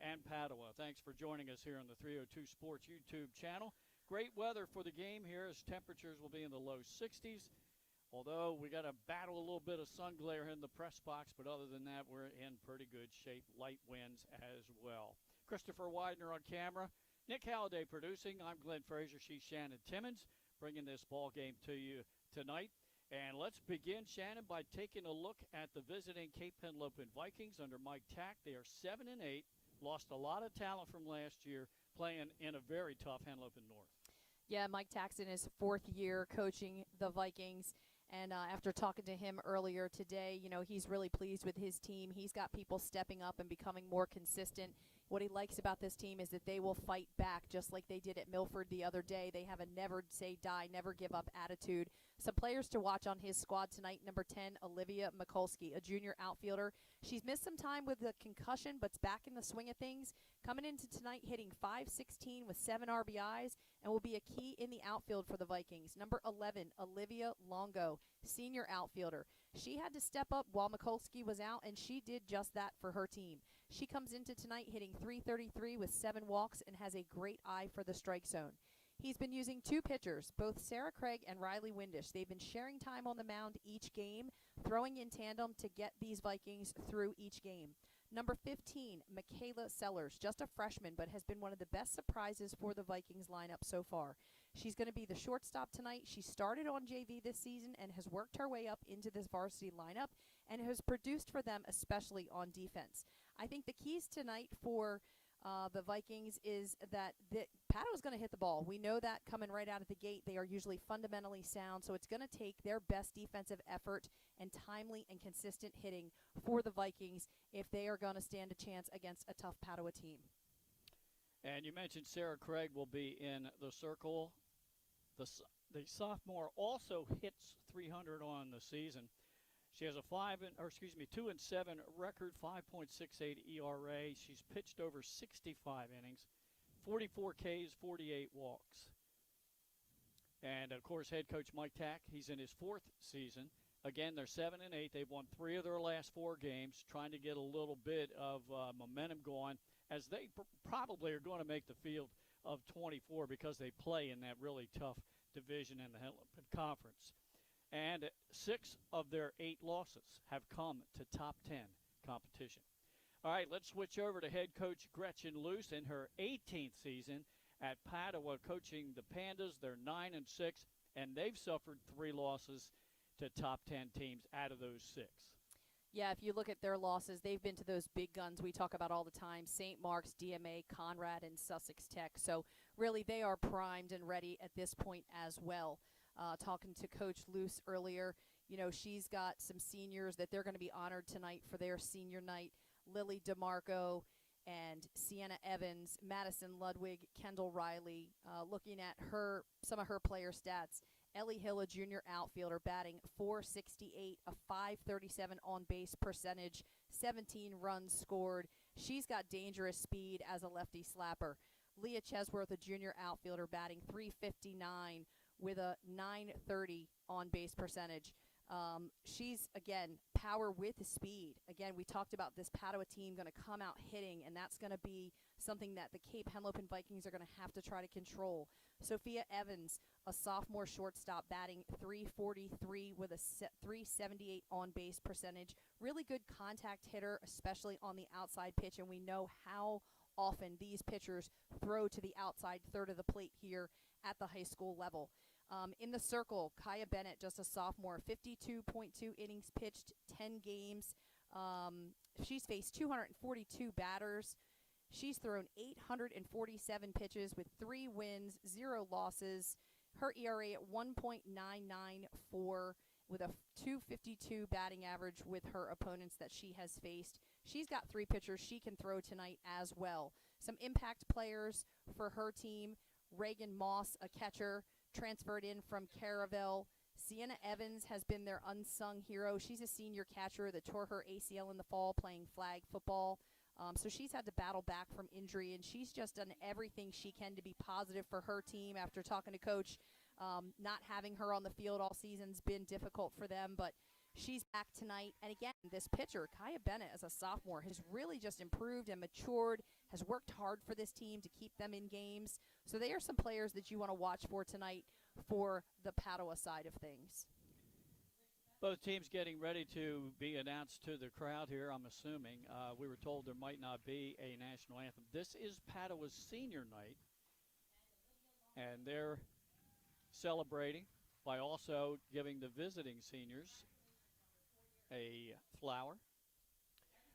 and Padua. Thanks for joining us here on the 302 Sports YouTube channel. Great weather for the game here as temperatures will be in the low 60s. Although we got to battle a little bit of sun glare in the press box, but other than that, we're in pretty good shape. Light winds as well. Christopher Widener on camera. Nick Halliday producing. I'm Glenn Frazier. She's Shannon Timmons bringing this ball game to you tonight. And let's begin, Shannon, by taking a look at the visiting Cape Henlopen Vikings under Mike Tack. They are 7-8, lost a lot of talent from last year, playing in a very tough Henlopen North. Yeah, Mike Tack's in his fourth year coaching the Vikings. And after talking to him earlier today, he's really pleased with his team. He's got people stepping up and becoming more consistent. What he likes about this team is that they will fight back just like they did at Milford the other day. They have a never say die, never give up attitude. Some players to watch on his squad tonight. Number 10, Olivia Mikulski, a junior outfielder. She's missed some time with a concussion, but's back in the swing of things. Coming into tonight hitting .516 with 7 RBIs and will be a key in the outfield for the Vikings. Number 11, Olivia Longo, senior outfielder. She had to step up while Mikulski was out, and she did just that for her team. She comes into tonight hitting .333 with 7 walks and has a great eye for the strike zone. He's been using 2 pitchers, both Sarah Craig and Riley Windish. They've been sharing time on the mound each game, throwing in tandem to get these Vikings through each game. Number 15, Michaela Sellers, just a freshman, but has been one of the best surprises for the Vikings lineup so far. She's going to be the shortstop tonight. She started on JV this season and has worked her way up into this varsity lineup and has produced for them, especially on defense. I think the keys tonight for the Vikings is that Padua is going to hit the ball. We know that coming right out of the gate. They are usually fundamentally sound, so it's going to take their best defensive effort and timely and consistent hitting for the Vikings if they are going to stand a chance against a tough Padua team. And you mentioned Sarah Craig will be in the circle. The sophomore also hits 300 on the season. She has a 2-7 record, 5.68 ERA. She's pitched over 65 innings, 44 Ks, 48 walks. And, of course, head coach Mike Tack, he's in his 4th season. Again, they're 7-8. They've won 3 of their last 4 games, trying to get a little bit of momentum going, as they probably are going to make the field of 24 because they play in that really tough division in the Henlopen Conference. And 6 of their 8 losses have come to top 10 competition. All right, let's switch over to head coach Gretchen Luce in her 18th season at Padua coaching the Pandas. They're 9-6, and they've suffered 3 losses to top 10 teams out of those 6. Yeah, if you look at their losses, they've been to those big guns we talk about all the time, St. Mark's, DMA, Conrad, and Sussex Tech. So really they are primed and ready at this point as well. Talking to Coach Luce earlier, she's got some seniors that they're going to be honored tonight for their senior night. Lily DeMarco and Sienna Evans, Madison Ludwig, Kendall Riley. Looking at some of her player stats, Ellie Hill, a junior outfielder, batting .468, a .537 on-base percentage, 17 runs scored. She's got dangerous speed as a lefty slapper. Leah Chesworth, a junior outfielder, batting .359 with a .930 on-base percentage. She's, again, power with speed. Again, we talked about this Padua team going to come out hitting, and that's going to be something that the Cape Henlopen Vikings are going to have to try to control. Sophia Evans, a sophomore shortstop, batting .343 with a .378 on-base percentage. Really good contact hitter, especially on the outside pitch, and we know how often these pitchers throw to the outside third of the plate here at the high school level. In the circle, Kaya Bennett, just a sophomore, 52.2 innings pitched, 10 games. She's faced 242 batters. She's thrown 847 pitches with 3 wins, 0 losses. Her ERA at 1.994 with a .252 batting average with her opponents that she has faced. She's got 3 pitchers she can throw tonight as well. Some impact players for her team. Reagan Moss, a catcher, transferred in from Caravelle. Sienna Evans has been their unsung hero. She's a senior catcher that tore her ACL in the fall playing flag football. So she's had to battle back from injury, and she's just done everything she can to be positive for her team. After talking to Coach, not having her on the field all season's been difficult for them, but She's back tonight. And again, this pitcher, Kaya Bennett, as a sophomore, has really just improved and matured, has worked hard for this team to keep them in games. So they are some players that you want to watch for tonight for the Padua side of things. Both teams getting ready to be announced to the crowd here, I'm assuming. We were told there might not be a national anthem. This is Padua's senior night, and they're celebrating by also giving the visiting seniors a flower.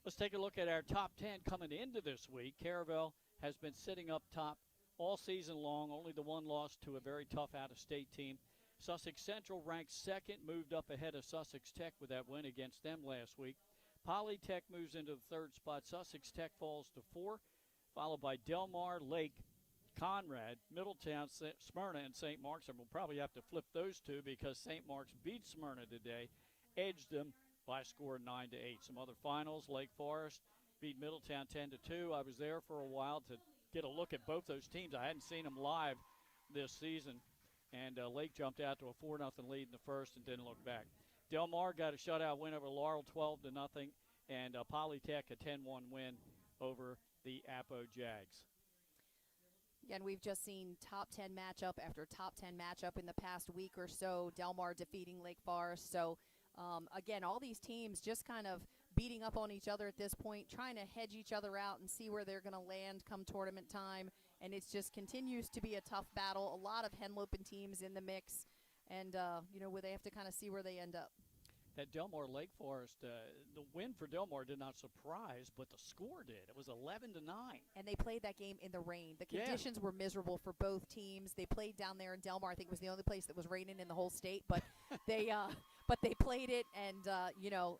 Let's take a look at our top 10 coming into this week. Caravel has been sitting up top all season long, only the one loss to a very tough out-of-state team. Sussex Central ranked second, moved up ahead of Sussex Tech with that win against them last week. Polytech moves into the third spot. Sussex Tech falls to 4, followed by Del Mar, Lake, Conrad, Middletown, Smyrna, and St. Mark's. And we'll probably have to flip those two because St. Mark's beat Smyrna today, edged them by a score of 9-8. Some other finals: Lake Forest beat Middletown 10-2. I was there for a while to get a look at both those teams. I hadn't seen them live this season. And Lake jumped out to a 4-0 lead in the first and didn't look back. Del Mar got a shutout win over Laurel, 12-0, and Polytech a 10-1 win over the Apo Jags. Again, we've just seen top 10 matchup after top 10 matchup in the past week or so. Del Mar defeating Lake Forest. So, again, all these teams just kind of beating up on each other at this point, trying to hedge each other out and see where they're going to land come tournament time. And it just continues to be a tough battle. A lot of Henlopen teams in the mix, and where they have to kind of see where they end up. That Del Mar Lake Forest, the win for Del Mar did not surprise, but the score did. It was 11-9. And they played that game in the rain. The conditions were miserable for both teams. They played down there in Del Mar. I think it was the only place that was raining in the whole state, but they played it, and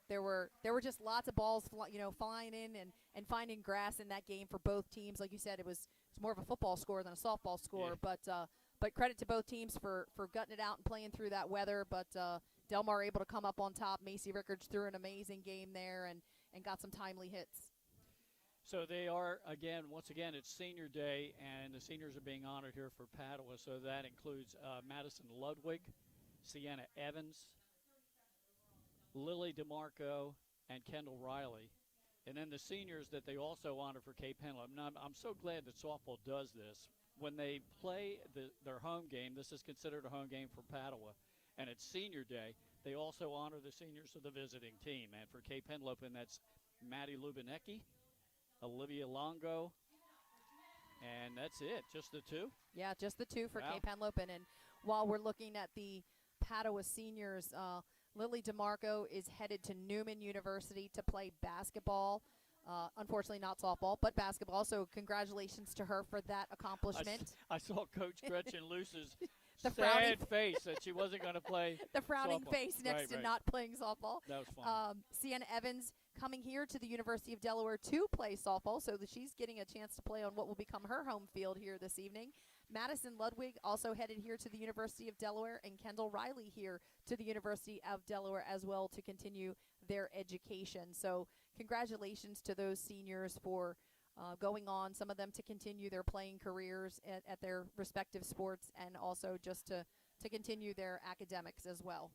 there were just lots of balls flying in and finding grass in that game for both teams. Like you said, it's more of a football score than a softball score, but credit to both teams for gutting it out and playing through that weather. But Del Mar able to come up on top. Macy Rickards threw an amazing game there and got some timely hits. So they are, once again, it's senior day, and the seniors are being honored here for Padua. So that includes Madison Ludwig, Sienna Evans, Lily DeMarco, and Kendall Riley. And then the seniors that they also honor for Cape Henlopen. Now, I'm so glad that softball does this. When they play their home game, this is considered a home game for Padua, and it's senior day, they also honor the seniors of the visiting team. And for Cape Henlopen, that's Maddie Lubinecki, Olivia Longo, and that's it, just the two? Yeah, just the two for Wow. Cape Henlopen. And while we're looking at the Padua seniors, Lily DeMarco is headed to Newman University to play basketball. Unfortunately not softball, but basketball. So congratulations to her for that accomplishment. I saw Coach Gretchen Luce's The sad face that she wasn't going to play the frowning softball. face next to not playing softball. That was fun. Sienna Evans coming here to the University of Delaware to play softball, so that she's getting a chance to play on what will become her home field here this evening. Madison Ludwig also headed here to the University of Delaware, and Kendall Riley here to the University of Delaware as well to continue their education. So congratulations to those seniors for going on, some of them to continue their playing careers at their respective sports, and also just to continue their academics as well.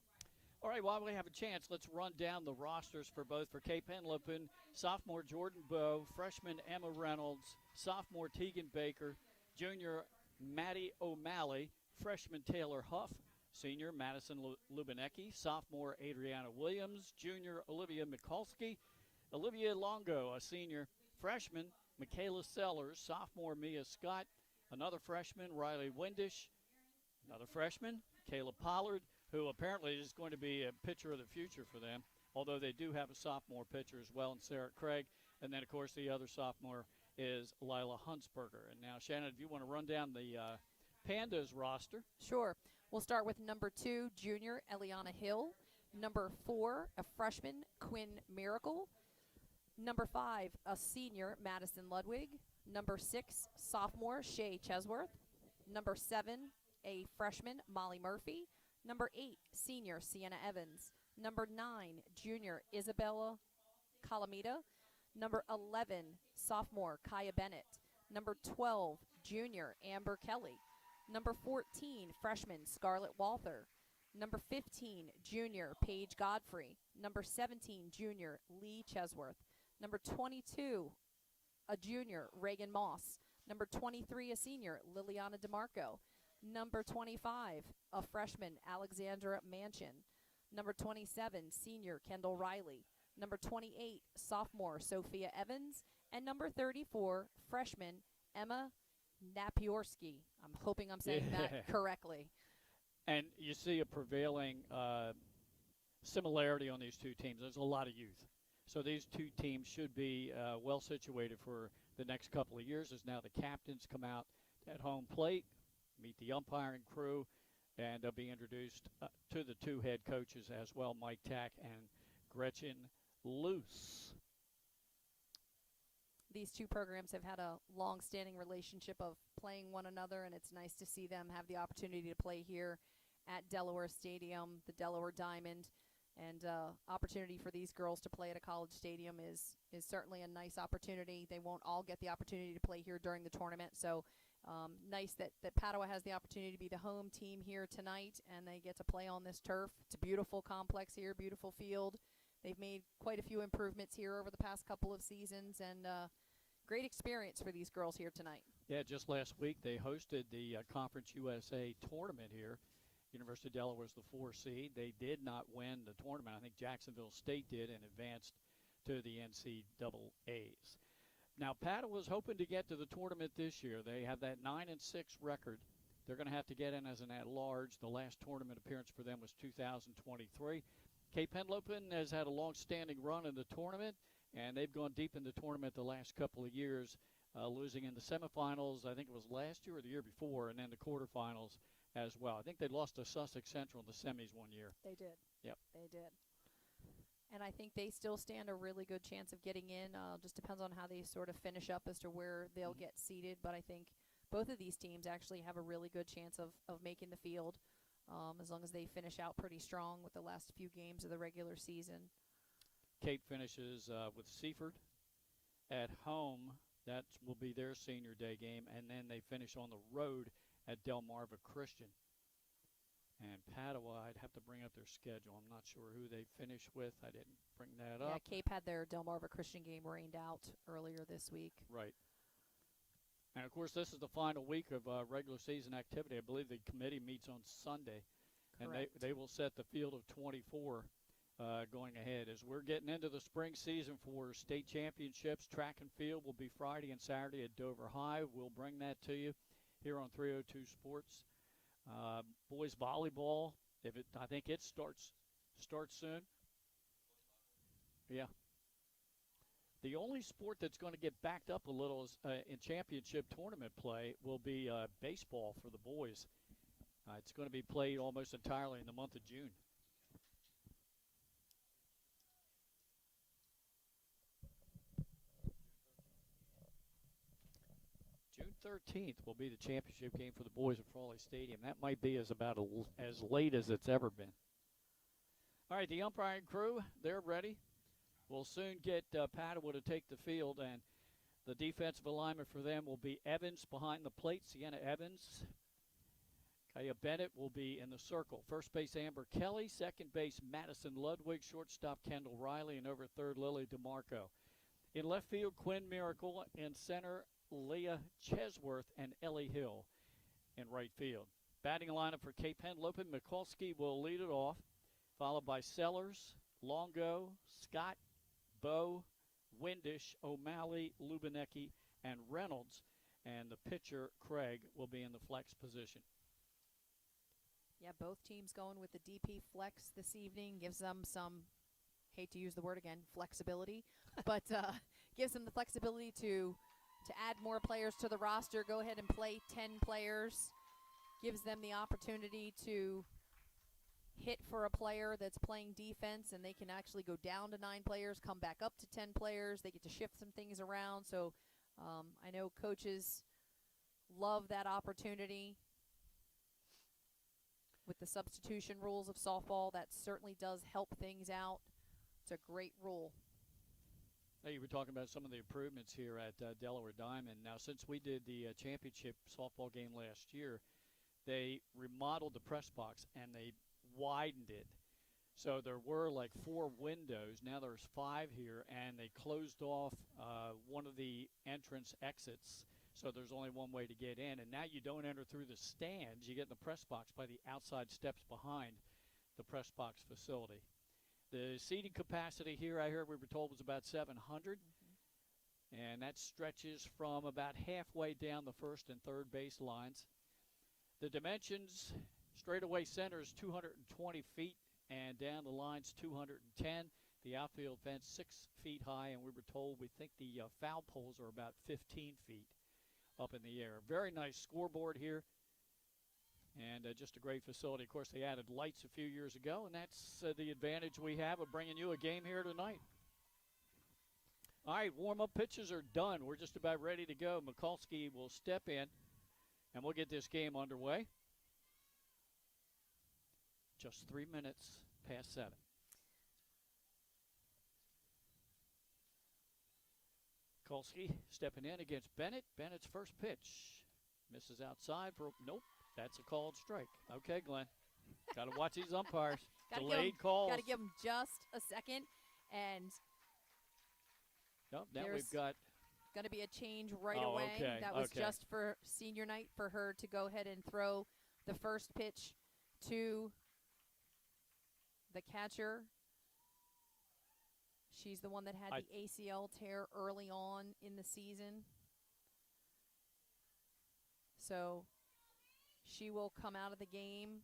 All right, while we have a chance, let's run down the rosters for Cape Henlopen. Sophomore Jordan Bowe, freshman Emma Reynolds, sophomore Tegan Baker, junior Maddie O'Malley, freshman Taylor Huff, senior Madison Lubinecki, sophomore Adriana Williams, junior Olivia Mikulski, Olivia Longo, a senior, freshman Michaela Sellers, sophomore Mia Scott, another freshman Riley Windish, another freshman Kayla Pollard, who apparently is going to be a pitcher of the future for them, although they do have a sophomore pitcher as well in Sarah Craig. And then, of course, the other sophomore is Lila Huntsberger. And now, Shannon, if you want to run down the Pandas roster. Sure. We'll start with number 2, junior Eliana Hill. Number 4, a freshman, Quinn Miracle. Number 5, a senior, Madison Ludwig. Number 6, sophomore, Shay Chesworth. Number 7, a freshman, Molly Murphy. Number 8, senior, Sienna Evans. Number 9, junior, Isabella Calamita. Number 11, sophomore, Kaya Bennett. Number 12, junior, Amber Kelly. Number 14, freshman, Scarlett Walther. Number 15, junior, Paige Godfrey. Number 17, junior, Lee Chesworth. Number 22, a junior, Reagan Moss. Number 23, a senior, Liliana DeMarco. Number 25, a freshman, Alexandra Manchin. Number 27, senior, Kendall Riley. Number 28, sophomore, Sophia Evans. And number 34, freshman, Emma Napiorski. I'm hoping I'm saying that correctly. And you see a prevailing similarity on these two teams. There's a lot of youth. So these two teams should be well situated for the next couple of years as now the captains come out at home plate, meet the umpiring crew, and they'll be introduced to the two head coaches as well, Mike Tack and Gretchen Luce. These two programs have had a long-standing relationship of playing one another, and it's nice to see them have the opportunity to play here at Delaware Stadium, the Delaware Diamond. And opportunity for these girls to play at a college stadium is certainly a nice opportunity. They won't all get the opportunity to play here during the tournament, so nice that Padua has the opportunity to be the home team here tonight, and they get to play on this turf. It's a beautiful complex here, beautiful field. They've made quite a few improvements here over the past couple of seasons, and great experience for these girls here tonight. Yeah, just last week they hosted the Conference USA tournament here. University of Delaware was the 4 seed. They did not win the tournament. I think Jacksonville State did and advanced to the NCAAs. Now, Padua was hoping to get to the tournament this year. They have that 9-6 record. They're going to have to get in as an at-large. The last tournament appearance for them was 2023. Cape Henlopen has had a long-standing run in the tournament, and they've gone deep in the tournament the last couple of years, losing in the semifinals, I think it was last year or the year before, and then the quarterfinals as well. I think they lost to Sussex Central in the semis one year. They did. Yep. They did. And I think they still stand a really good chance of getting in. Just depends on how they sort of finish up as to where they'll get seated. But I think both of these teams actually have a really good chance of making the field as long as they finish out pretty strong with the last few games of the regular season. Cape finishes with Seaford at home. That will be their senior day game. And then they finish on the road at Delmarva Christian. And Padua, I'd have to bring up their schedule. I'm not sure who they finish with. I didn't bring that up. Yeah, Cape had their Delmarva Christian game rained out earlier this week. Right. And, of course, this is the final week of regular season activity. I believe the committee meets on Sunday. Correct. And they will set the field of 24 going ahead. As we're getting into the spring season for state championships, track and field will be Friday and Saturday at Dover High. We'll bring that to you here on 302 Sports. Boys volleyball, I think it starts soon. Yeah. The only sport that's going to get backed up a little is, in championship tournament play will be baseball for the boys. It's going to be played almost entirely in the month of June. June 13th will be the championship game for the boys at Frawley Stadium. That might be as late as it's ever been. All right, the umpiring crew, they're ready. We'll soon get Padua to take the field, and the defensive alignment for them will be Evans behind the plate, Sienna Evans. Kaya Bennett will be in the circle. First base, Amber Kelly. Second base, Madison Ludwig. Shortstop, Kendall Riley. And over third, Lily DeMarco. In left field, Quinn Miracle. In center, Leah Chesworth and Ellie Hill in right field. Batting lineup for Cape Henlopen, Mikulski will lead it off, followed by Sellers, Longo, Scott, Bowe, Windish, O'Malley, Lubinecki, and Reynolds. And the pitcher, Craig, will be in the flex position. Yeah, both teams going with the DP flex this evening. Gives them some, hate to use the word again, flexibility, but gives them the flexibility to add more players to the roster, go ahead and play 10 players. Gives them the opportunity to hit for a player that's playing defense, and they can actually go down to 9 players, come back up to 10 players. They get to shift some things around. So I know coaches love that opportunity. With the substitution rules of softball, that certainly does help things out. It's a great rule. Hey, you were talking about some of the improvements here at Delaware Diamond. Now, since we did the championship softball game last year, they remodeled the press box, and they widened it. So there were like 4 windows. Now there's 5 here, and they closed off one of the entrance exits. So there's only one way to get in. And now you don't enter through the stands. You get in the press box by the outside steps behind the press box facility. The seating capacity here, I heard we were told, was about 700. And that stretches from about halfway down the first and third base lines. The dimensions, straightaway center is 220 feet, and down the lines 210. The outfield fence 6 feet high, and we were told we think the foul poles are about 15 feet up in the air. Very nice scoreboard here, and just a great facility. Of course, they added lights a few years ago, and that's the advantage we have of bringing you a game here tonight. All right, warm-up pitches are done. We're just about ready to go. Mikulski will step in, and we'll get this game underway. Just 3 minutes past 7. Mikulski stepping in against Bennett. Bennett's first pitch misses outside for nope. That's a called strike. Okay, Glenn. Got to watch these umpires. Delayed calls. Got to give them just a second, and nope, now we've got going to be a change right away. Okay, that was just for senior night for her to go ahead and throw the first pitch to the catcher. She's the one that had the ACL tear early on in the season. So she will come out of the game.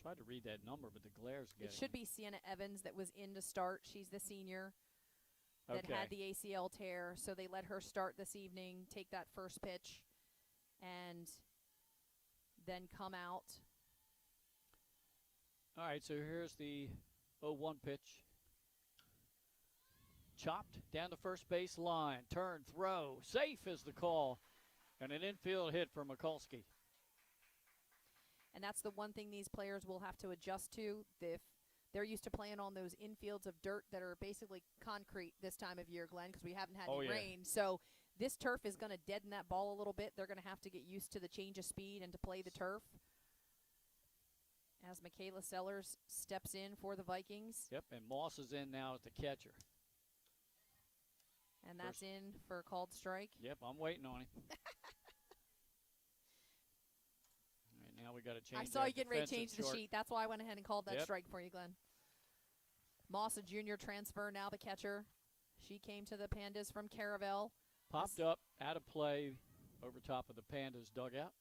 Tried to read that number, but the glare's getting. It should be Sienna Evans that was in to start. She's the senior that had the ACL tear. So they let her start this evening, take that first pitch, and then come out. All right, so here's the 0-1 pitch. Chopped down the first base line. Turn, throw. Safe is the call. And an infield hit for Mikulski. And that's the one thing these players will have to adjust to. If they're used to playing on those infields of dirt that are basically concrete this time of year, Glenn, because we haven't had any rain. So this turf is going to deaden that ball a little bit. They're going to have to get used to the change of speed and to play the turf. As Michaela Sellers steps in for the Vikings. Yep, and Moss is in now at the catcher. And that's in for a called strike. Yep, I'm waiting on him. All right, now we got to change. I saw you getting ready to change the sheet. That's why I went ahead and called that strike for you, Glenn. Moss, a junior transfer, now the catcher. She came to the Pandas from Caravel. Popped up, out of play, over top of the Pandas dugout.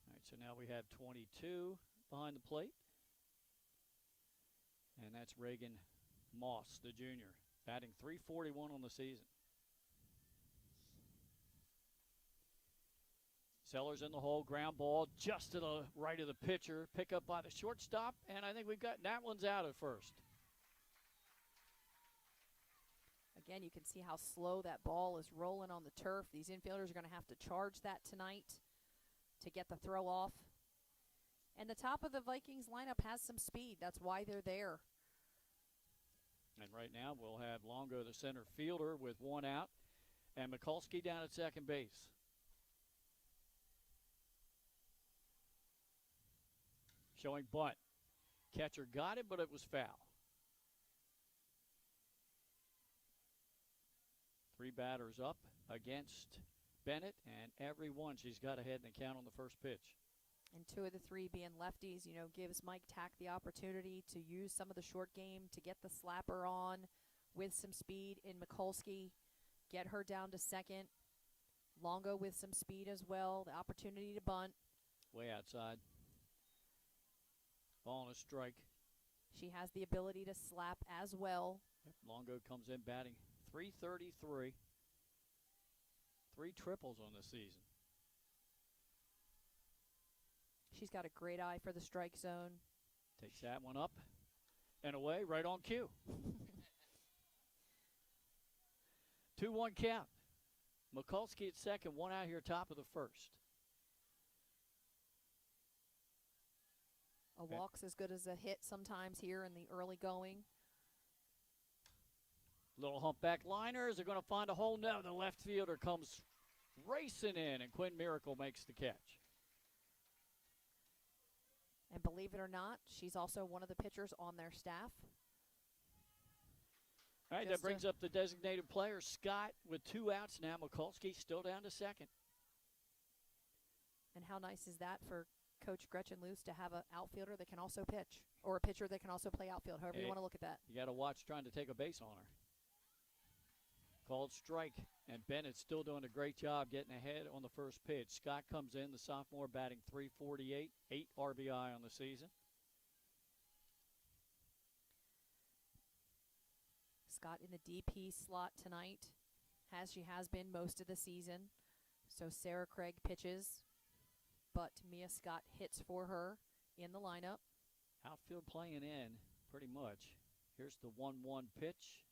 All right, so now we have 22 behind the plate. And that's Reagan Moss, the junior, batting .341 on the season. Sellers in the hole, ground ball just to the right of the pitcher, pick up by the shortstop, and I think we've got that one's out at first. Again, you can see how slow that ball is rolling on the turf. These infielders are going to have to charge that tonight to get the throw off. And the top of the Vikings lineup has some speed. That's why they're there. And right now we'll have Longo, the center fielder, with one out, and Mikulski down at second base. Showing bunt. Catcher got it, but it was foul. 3 batters up against Bennett, and every one she's got ahead in the count on the first pitch. And 2 of the 3 being lefties, gives Mike Tack the opportunity to use some of the short game to get the slapper on with some speed in Mikulski, get her down to second. Longo with some speed as well, the opportunity to bunt. Way outside. Ball and a strike. She has the ability to slap as well. Yep. Longo comes in batting .333. 3 triples on the season. She's got a great eye for the strike zone. Takes that one up and away, right on cue. 2-1 count. Mikulski at second, one out here top of the first. A walk's as good as a hit sometimes here in the early going. Little humpback liner. Is they're going to find a hole? No, the left fielder comes racing in, and Quinn Miracle makes the catch. And believe it or not, she's also one of the pitchers on their staff. All right, that brings up the designated player, Scott, with 2 outs now. Mikulski still down to second. And how nice is that for Coach Gretchen Luce to have an outfielder that can also pitch, or a pitcher that can also play outfield, however you want to look at that. You got to watch trying to take a base on her. Called strike, and Bennett still doing a great job getting ahead on the first pitch. Scott comes in, the sophomore, batting .348, 8 RBI on the season. Scott in the DP slot tonight, as she has been most of the season. So Sarah Craig pitches, but Mia Scott hits for her in the lineup. Outfield playing in pretty much. Here's the 1-1 pitch.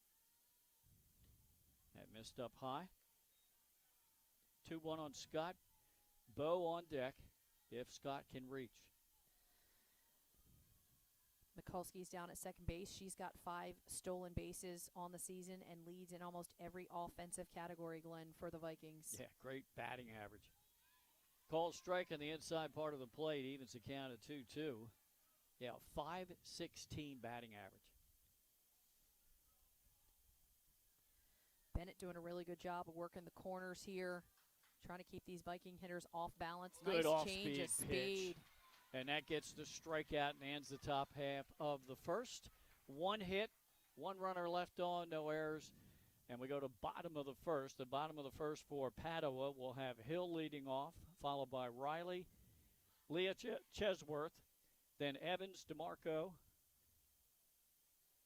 That missed up high. 2-1 on Scott. Bo on deck if Scott can reach. Mikulski's down at second base. She's got 5 stolen bases on the season and leads in almost every offensive category, Glenn, for the Vikings. Yeah, great batting average. Called strike on the inside part of the plate, evens the count at 2-2. Yeah, .516 batting average. Bennett doing a really good job of working the corners here, trying to keep these Viking hitters off balance. Good nice change of speed. Pitch. And that gets the strikeout and ends the top half of the first. 1 hit, 1 runner left on, no errors. And we go to bottom of the first. The bottom of the first for Padua will have Hill leading off, followed by Riley, Leah Chesworth, then Evans, DeMarco,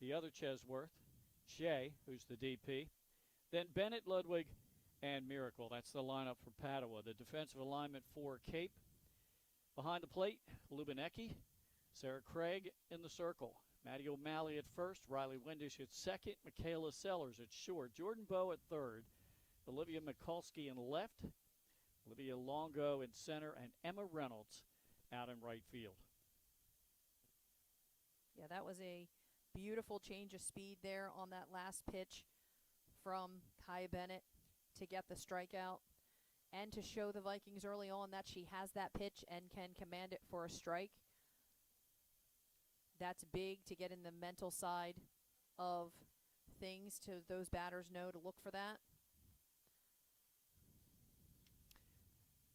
the other Chesworth, Shea, who's the DP, then Bennett, Ludwig, and Miracle. That's the lineup for Padua. The defensive alignment for Cape. Behind the plate, Lubinecki, Sarah Craig in the circle. Maddie O'Malley at first, Riley Windish at second, Michaela Sellers at short, Jordan Bowe at third, Olivia Mikulski in left, Olivia Longo in center, and Emma Reynolds out in right field. Yeah, that was a beautiful change of speed there on that last pitch from Kaya Bennett to get the strikeout and to show the Vikings early on that she has that pitch and can command it for a strike. That's big to get in the mental side of things, to those batters know to look for that.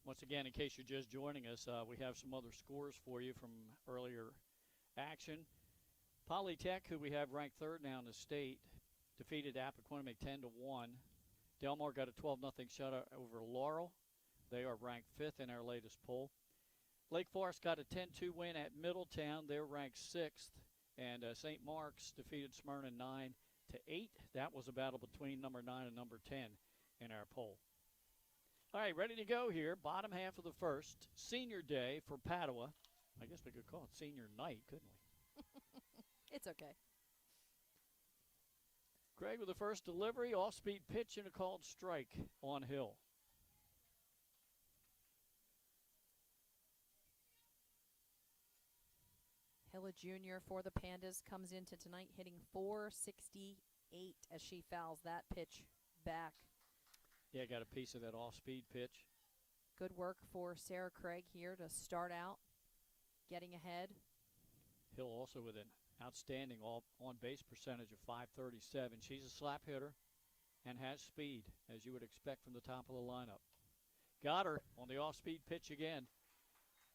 Once again, in case you're just joining us, we have some other scores for you from earlier action. Polytech, who we have ranked third now in the state, defeated Appoquinimink 10-1. Delmar got a 12-0 shutout over Laurel. They are ranked fifth in our latest poll. Lake Forest got a 10-2 win at Middletown. They're ranked sixth. And St. Mark's defeated Smyrna 9-8. That was a battle between number 9 and number 10 in our poll. All right, ready to go here. Bottom half of the first. Senior day for Padua. I guess we could call it senior night, couldn't we? It's okay. Craig with the first delivery, off-speed pitch and a called strike on Hill. Hilla Jr. for the Pandas comes into tonight hitting .468 as she fouls that pitch back. Yeah, got a piece of that off-speed pitch. Good work for Sarah Craig here to start out, getting ahead. Hill also with an outstanding on-base percentage of .537. She's a slap hitter and has speed, as you would expect from the top of the lineup. Got her on the off-speed pitch again.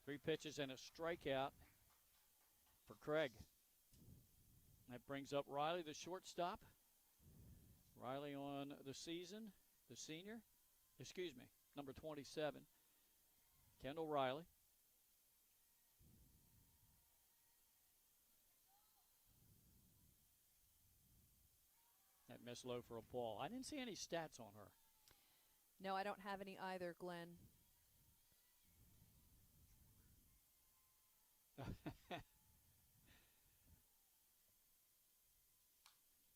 3 pitches and a strikeout for Craig. That brings up Riley, the shortstop. Riley on the season, the senior. Number 27, Kendall Riley. That missed low for a ball. I didn't see any stats on her. No, I don't have any either, Glenn.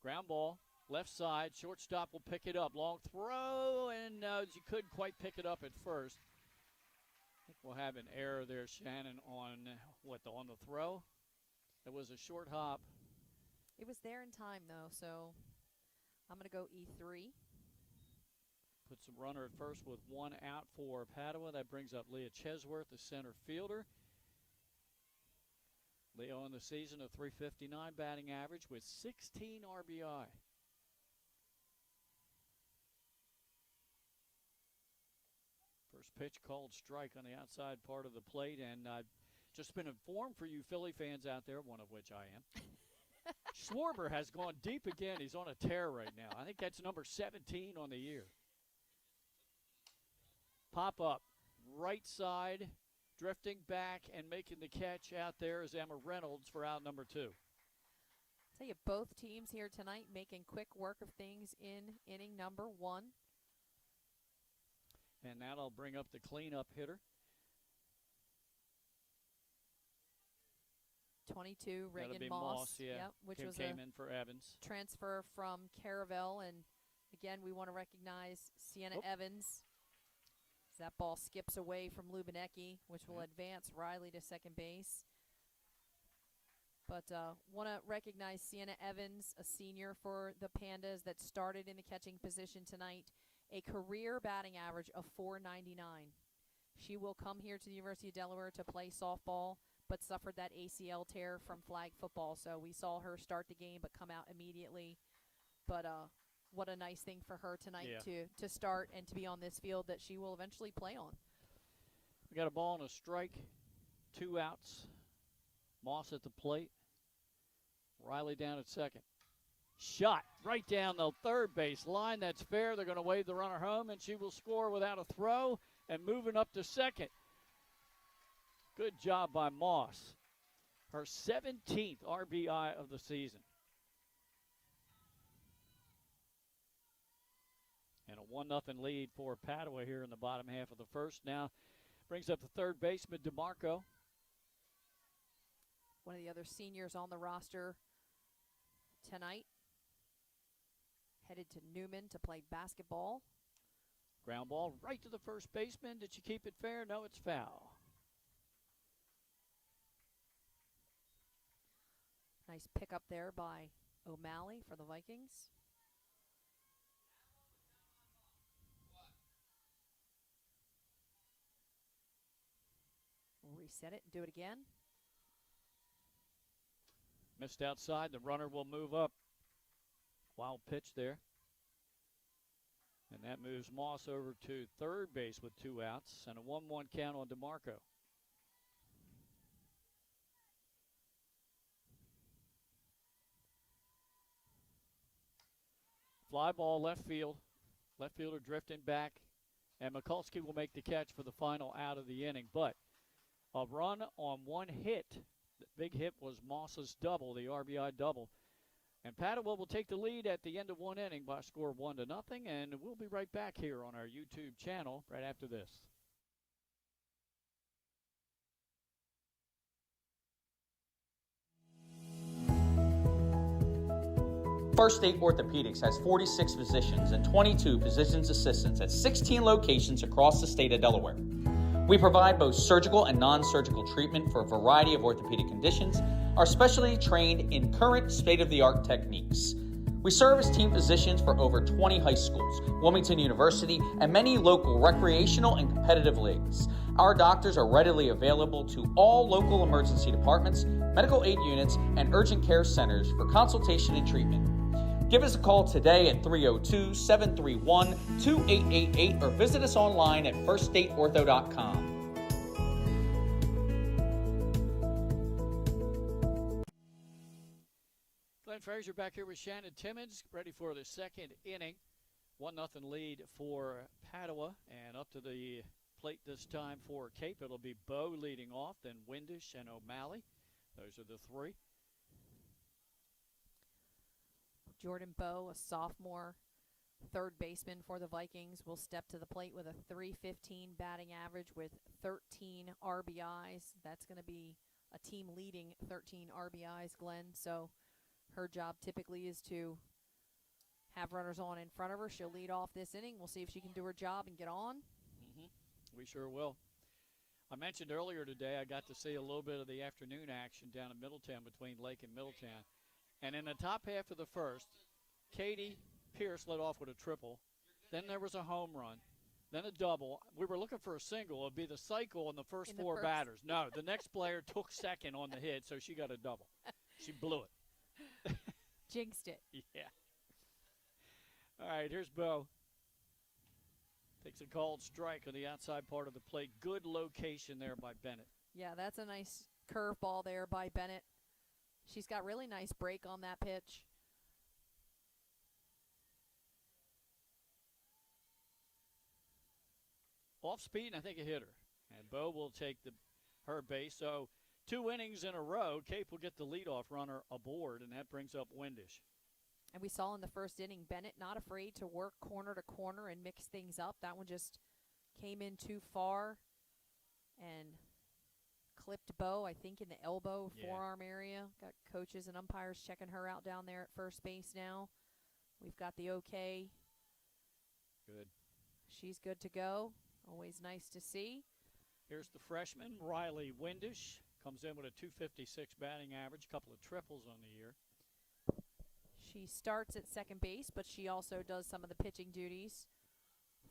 Ground ball, left side, shortstop will pick it up. Long throw, and you couldn't quite pick it up at first. I think we'll have an error there, Shannon, on the throw. It was a short hop. It was there in time, though, so I'm going to go E3. Puts the runner at first with 1 out for Padua. That brings up Leah Chesworth, the center fielder. Leo in the season a .359 batting average with 16 RBI. First pitch called strike on the outside part of the plate, and I've just been informed for you Philly fans out there, one of which I am. Schwarber has gone deep again. He's on a tear right now. I think that's number 17 on the year. Pop up, right side, drifting back and making the catch out there is Emma Reynolds for out number 2. Tell you, both teams here tonight making quick work of things in inning number 1. And that'll bring up the cleanup hitter. 22, That'll be Reagan Moss, yeah. yep, which was came in for Evans. Transfer from Caravel. And again, we want to recognize Sienna Evans. That ball skips away from Lubinecki, which will advance Riley to second base. But want to recognize Sienna Evans, a senior for the Pandas that started in the catching position tonight. A career batting average of .499. She will come here to the University of Delaware to play softball, but suffered that ACL tear from flag football. So we saw her start the game but come out immediately. But what a nice thing for her tonight to start and to be on this field that she will eventually play on. We got a ball and a strike, 2 outs. Moss at the plate. Riley down at second. Shot right down the third base line. That's fair. They're going to wave the runner home, and she will score without a throw and moving up to second. Good job by Moss. Her 17th RBI of the season. And a 1-0 lead for Padua here in the bottom half of the first. Now brings up the third baseman, DeMarco. One of the other seniors on the roster tonight. Headed to Newman to play basketball. Ground ball right to the first baseman. Did she keep it fair? No, it's foul. Nice pickup there by O'Malley for the Vikings. We'll reset it and do it again. Missed outside. The runner will move up. Wild pitch there. And that moves Moss over to third base with 2 outs and a 1-1 count on DeMarco. Fly ball left field. Left fielder drifting back. And Mikulski will make the catch for the final out of the inning. But a run on 1 hit. The big hit was Moss's double, the RBI double. And Padua will take the lead at the end of 1 inning by a score of 1-0. And we'll be right back here on our YouTube channel right after this. First State Orthopedics has 46 physicians and 22 physician's assistants at 16 locations across the state of Delaware. We provide both surgical and non-surgical treatment for a variety of orthopedic conditions, are specially trained in current state-of-the-art techniques. We serve as team physicians for over 20 high schools, Wilmington University, and many local recreational and competitive leagues. Our doctors are readily available to all local emergency departments, medical aid units, and urgent care centers for consultation and treatment. Give us a call today at 302-731-2888 or visit us online at firststateortho.com. Glenn Frazier back here with Shannon Timmons, ready for the second inning. 1-0 lead for Padua, and up to the plate this time for Cape. It'll be Bowe leading off, then Windish and O'Malley. Those are the 3. Jordan Bowe, a sophomore third baseman for the Vikings, will step to the plate with a .315 batting average with 13 RBIs. That's going to be a team leading 13 RBIs, Glenn. So her job typically is to have runners on in front of her. She'll lead off this inning. We'll see if she can do her job and get on. We sure will. I mentioned earlier today I got to see a little bit of the afternoon action down in Middletown between Lake and Middletown. And in the top half of the first, Katie Pierce led off with a triple. Then there was a home run. Then a double. We were looking for a single. It would be the cycle in the first In the four first. batters. No, the next player took second on the hit, so she got a double. She blew it. Jinxed it. Yeah. All right, here's Bo. Takes a called strike on the outside part of the plate. Good location there by Bennett. Yeah, that's a nice curveball there by Bennett. She's got really nice break on that pitch. Off speed, and I think a hitter. And Bo will take her base. So 2 innings in a row, Cape will get the leadoff runner aboard, and that brings up Windish. And we saw in the first inning, Bennett not afraid to work corner to corner and mix things up. That one just came in too far and clipped Bo, I think, in the elbow, forearm area. Got coaches and umpires checking her out down there at first base now. We've got the okay. Good. She's good to go. Always nice to see. Here's the freshman, Riley Windish. Comes in with a .256 batting average, a couple of triples on the year. She starts at second base, but she also does some of the pitching duties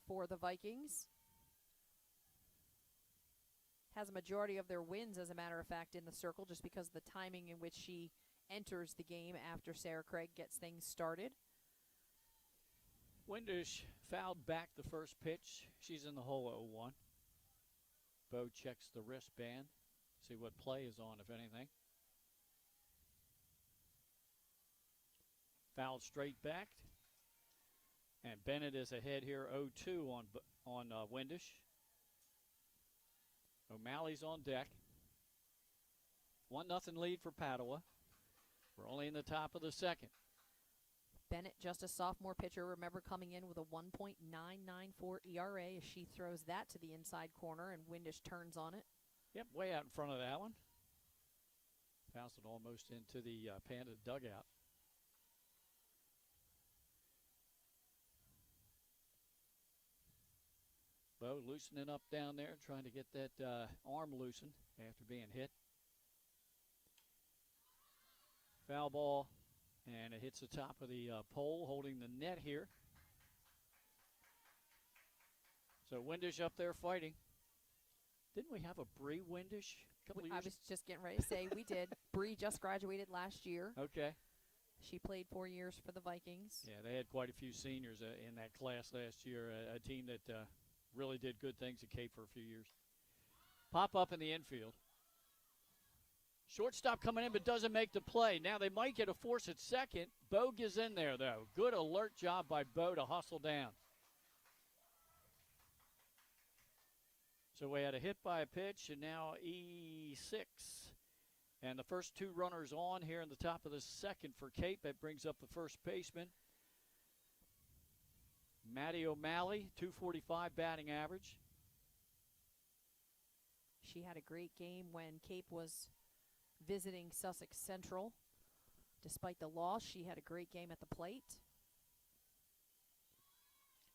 for the Vikings. Has a majority of their wins, as a matter of fact, in the circle, just because of the timing in which she enters the game after Sarah Craig gets things started. Windish fouled back the first pitch. She's in the hole 0-1. Bo checks the wristband, see what play is on, if anything. Fouled straight back. And Bennett is ahead here 0-2 on Windish. O'Malley's on deck. 1-0 lead for Padua. We're only in the top of the second. Bennett, just a sophomore pitcher, remember, coming in with a 1.994 ERA as she throws that to the inside corner, and Windish turns on it. Yep, way out in front of that one. Fouls it almost into the Panda dugout. Bo loosening up down there, trying to get that arm loosened after being hit. Foul ball, and it hits the top of the pole, holding the net here. So Windish up there fighting. Didn't we have a Bree Windish a couple of years? I was just getting ready to say we did. Bree just graduated last year. Okay. She played 4 years for the Vikings. Yeah, they had quite a few seniors in that class last year, a team that really did good things at Cape for a few years. Pop up in the infield. Shortstop coming in but doesn't make the play. Now they might get a force at second. Bo gets in there, though. Good alert job by Bo to hustle down. So we had a hit by a pitch, and now E6. And the first 2 runners on here in the top of the second for Cape. That brings up the first baseman, Maddie O'Malley, .245 batting average. She had a great game when Cape was visiting Sussex Central. Despite the loss, she had a great game at the plate.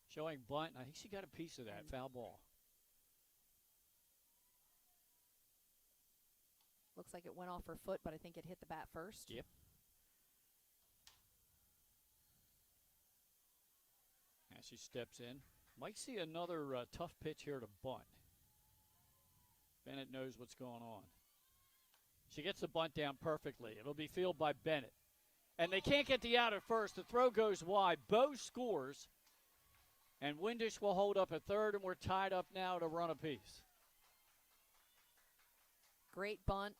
Showing bunt. I think she got a piece of that foul ball. Looks like it went off her foot, but I think it hit the bat first. Yep. As she steps in. Might see another tough pitch here to bunt. Bennett knows what's going on. She gets the bunt down perfectly. It'll be fielded by Bennett. And they can't get the out at first. The throw goes wide. Bo scores. And Windish will hold up at third, and we're tied up now to run apiece. Great bunt.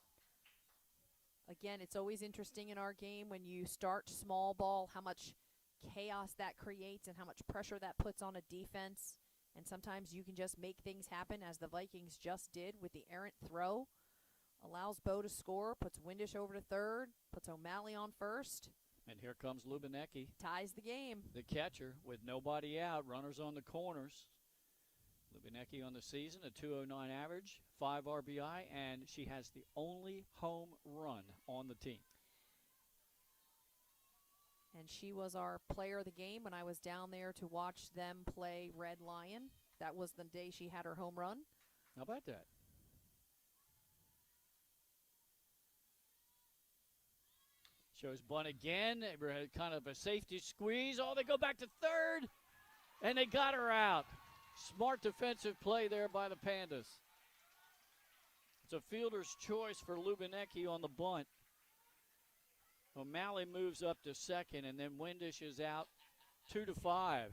Again, it's always interesting in our game when you start small ball, how much chaos that creates and how much pressure that puts on a defense. And sometimes you can just make things happen, as the Vikings just did with the errant throw. Allows Bo to score, puts Windish over to third, puts O'Malley on first. And here comes Lubinecki, Ties the game. the catcher, with nobody out, runners on the corners. Lubinecki on the season, a .209 average, 5 RBI, and she has the only home run on the team. And she was our player of the game when I was down there to watch them play Red Lion. That was the day she had her home run. How about that? Shows bunt again. Kind of a safety squeeze. Oh, they go back to third. And they got her out. Smart defensive play there by the Pandas. It's a fielder's choice for Lubinecki on the bunt. O'Malley moves up to second, and then Windish is out 2-5.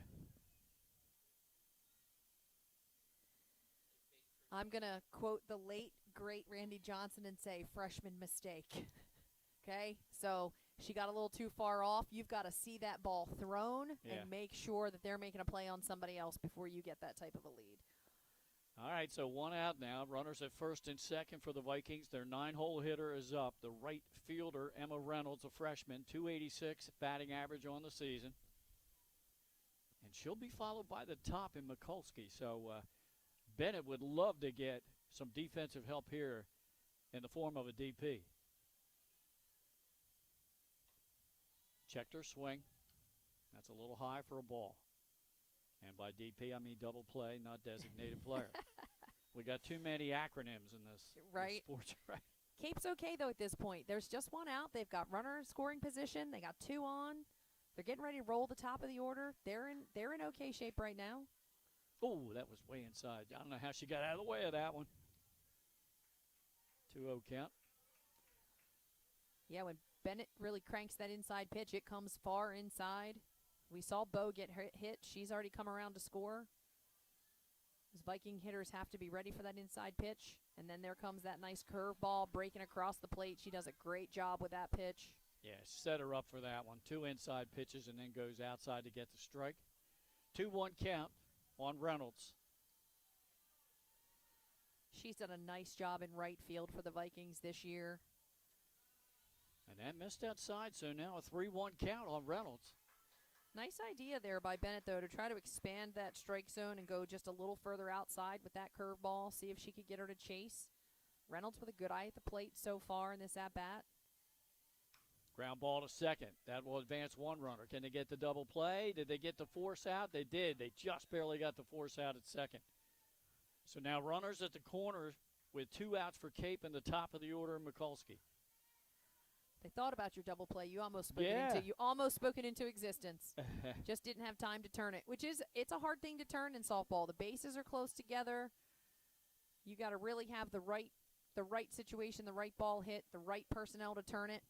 I'm going to quote the late, great Randy Johnson and say, freshman mistake. Okay? So she got a little too far off. You've got to see that ball thrown and make sure that they're making a play on somebody else before you get that type of a lead. All right, so one out now. Runners at first and second for the Vikings. Their 9-hole hitter is up. The right fielder, Emma Reynolds, a freshman, 286 batting average on the season. And she'll be followed by the top in Mikulski. So Bennett would love to get some defensive help here in the form of a DP. Checked her swing. That's a little high for a ball. And by DP, I mean double play, not designated player. We got too many acronyms in this, right. This sport, right? Cape's okay, though, at this point. There's just one out. They've got runner in scoring position. They got 2 on. They're getting ready to roll the top of the order. They're in okay shape right now. Oh, that was way inside. I don't know how she got out of the way of that one. 2-0 count. Yeah, when Bennett really cranks that inside pitch, it comes far inside. We saw Bo get hit. She's already come around to score. Those Viking hitters have to be ready for that inside pitch. And then there comes that nice curveball breaking across the plate. She does a great job with that pitch. Yeah, set her up for that one. 2 inside pitches and then goes outside to get the strike. 2-1 count on Reynolds. She's done a nice job in right field for the Vikings this year. And that missed outside, so now a 3-1 count on Reynolds. Nice idea there by Bennett, though, to try to expand that strike zone and go just a little further outside with that curveball, see if she could get her to chase. Reynolds with a good eye at the plate so far in this at-bat. Ground ball to second. That will advance one runner. Can they get the double play? Did they get the force out? They did. They just barely got the force out at second. So now runners at the corner with 2 outs for Cape in the top of the order, Mikulski. They thought about your double play. You almost spoke it into existence. Just didn't have time to turn it, it's a hard thing to turn in softball. The bases are close together. You got to really have the right situation, the right ball hit, the right personnel to turn it.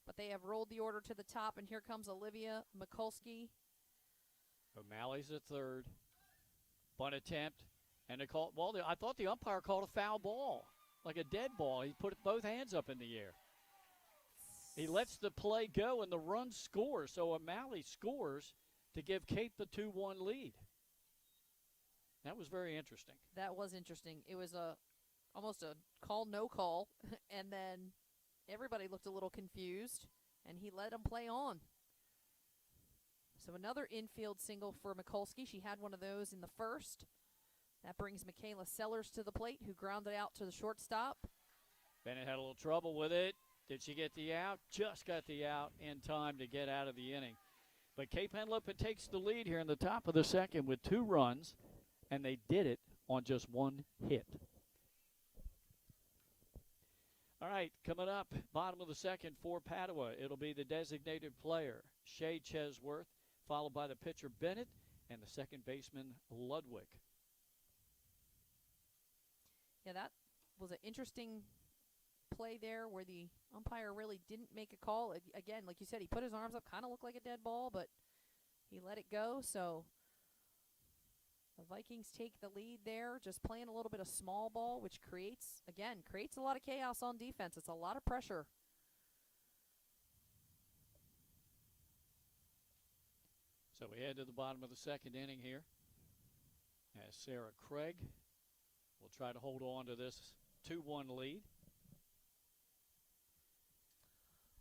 But they have rolled the order to the top, and here comes Olivia Mikulski. O'Malley's at third. Bunt attempt. And they called, I thought the umpire called a foul ball, like a dead ball. He put both hands up in the air. He lets the play go, and the run scores. So O'Malley scores to give Cape the 2-1 lead. That was very interesting. That was interesting. It was almost a call, no call, and then everybody looked a little confused, and he let them play on. So another infield single for Mikulski. She had one of those in the first. That brings Michaela Sellers to the plate, who grounded out to the shortstop. Bennett had a little trouble with it. Did she get the out? Just got the out in time to get out of the inning. But Cape Henlopen takes the lead here in the top of the second with 2 runs, and they did it on just 1 hit. All right, coming up, bottom of the second for Padua. It'll be the designated player, Shea Chesworth, followed by the pitcher Bennett and the second baseman Ludwig. Yeah, that was an interesting play there where the umpire really didn't make a call. Again, like you said, he put his arms up, kind of looked like a dead ball, but he let it go. So the Vikings take the lead there, just playing a little bit of small ball, which creates a lot of chaos on defense. It's a lot of pressure. So we head to the bottom of the second inning here as Sarah Craig will try to hold on to this 2-1 lead.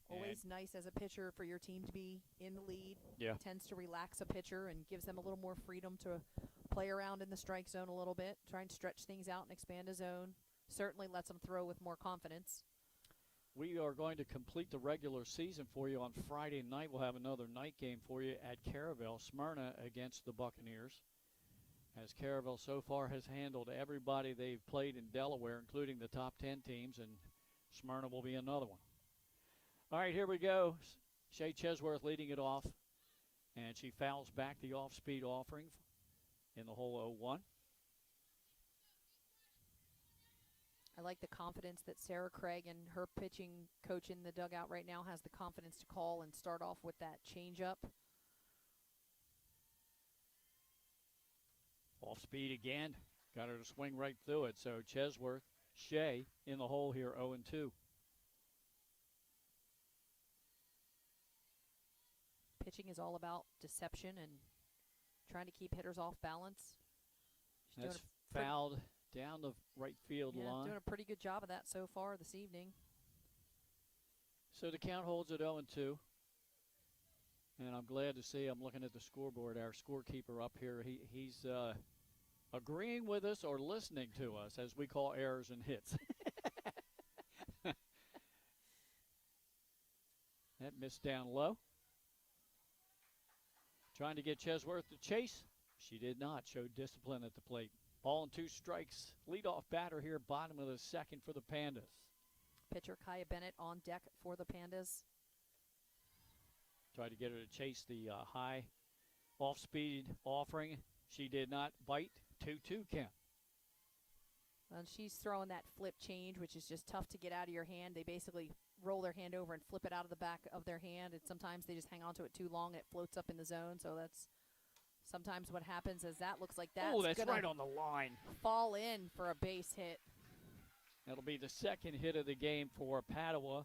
Always nice as a pitcher for your team to be in the lead. Yeah. It tends to relax a pitcher and gives them a little more freedom to play around in the strike zone a little bit, try and stretch things out and expand a zone. Certainly lets them throw with more confidence. We are going to complete the regular season for you on Friday night. We'll have another night game for you at Caravel, Smyrna against the Buccaneers. As Caravel so far has handled everybody they've played in Delaware, including the top 10 teams, and Smyrna will be another one. All right, here we go. Shea Chesworth leading it off. And she fouls back the off-speed offering in the hole 0-1. I like the confidence that Sarah Craig and her pitching coach in the dugout right now has the confidence to call and start off with that changeup. Off speed again. Got her to swing right through it. So Chesworth, Shea in the hole here, 0-2. Pitching is all about deception and trying to keep hitters off balance. She's That's fouled down the right field line. Doing a pretty good job of that so far this evening. So the count holds at 0-2. And I'm glad to see, I'm looking at the scoreboard, our scorekeeper up here. He's agreeing with us or listening to us, as we call errors and hits. That missed down low. Trying to get Chesworth to chase. She did not. Showed discipline at the plate. Ball and 2 strikes. Leadoff batter here, bottom of the second for the Pandas. Pitcher Kaya Bennett on deck for the Pandas. Tried to get her to chase the high off-speed offering. She did not bite. 2-2 count. And she's throwing that flip change, which is just tough to get out of your hand. They basically roll their hand over and flip it out of the back of their hand, and sometimes they just hang on to it too long. It floats up in the zone, so that's sometimes what happens. As that looks like that's right on the line. Fall in for a base hit. That'll be the second hit of the game for Padua.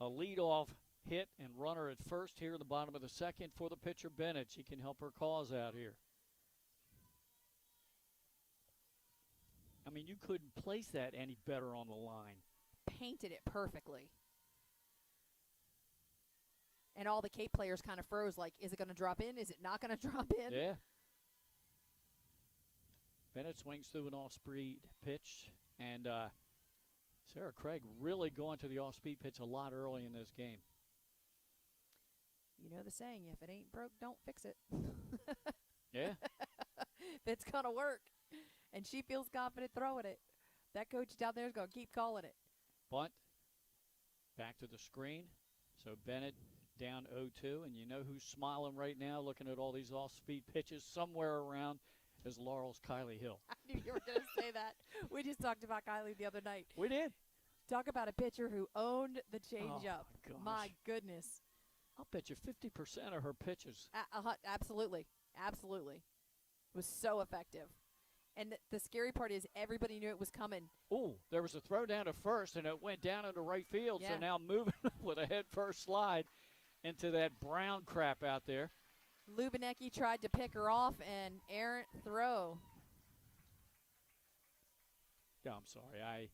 A leadoff hit and runner at first here in the bottom of the second for the pitcher Bennett. She can help her cause out here. I mean, you couldn't place that any better on the line. Painted it perfectly. And all the Cape players kind of froze, like, is it going to drop in? Is it not going to drop in? Yeah. Bennett swings through an off-speed pitch, and Sarah Craig really going to the off-speed pitch a lot early in this game. You know the saying, if it ain't broke, don't fix it. Yeah. It's going to work. And she feels confident throwing it. That coach down there is going to keep calling it. Bunt. Back to the screen. So Bennett down 0-2. And you know who's smiling right now looking at all these off-speed pitches somewhere around is Laurel's Kylie Hill. I knew you were going to say that. We just talked about Kylie the other night. We did. Talk about a pitcher who owned the changeup. Oh, my goodness. I'll bet you 50% of her pitches. Absolutely. Absolutely. It was so effective. And the scary part is everybody knew it was coming. Ooh, there was a throw down to first, and it went down into right field. Yeah. So now moving with a head-first slide into that brown crap out there. Lubinecki tried to pick her off, and errant throw. Yeah, I'm sorry. I'm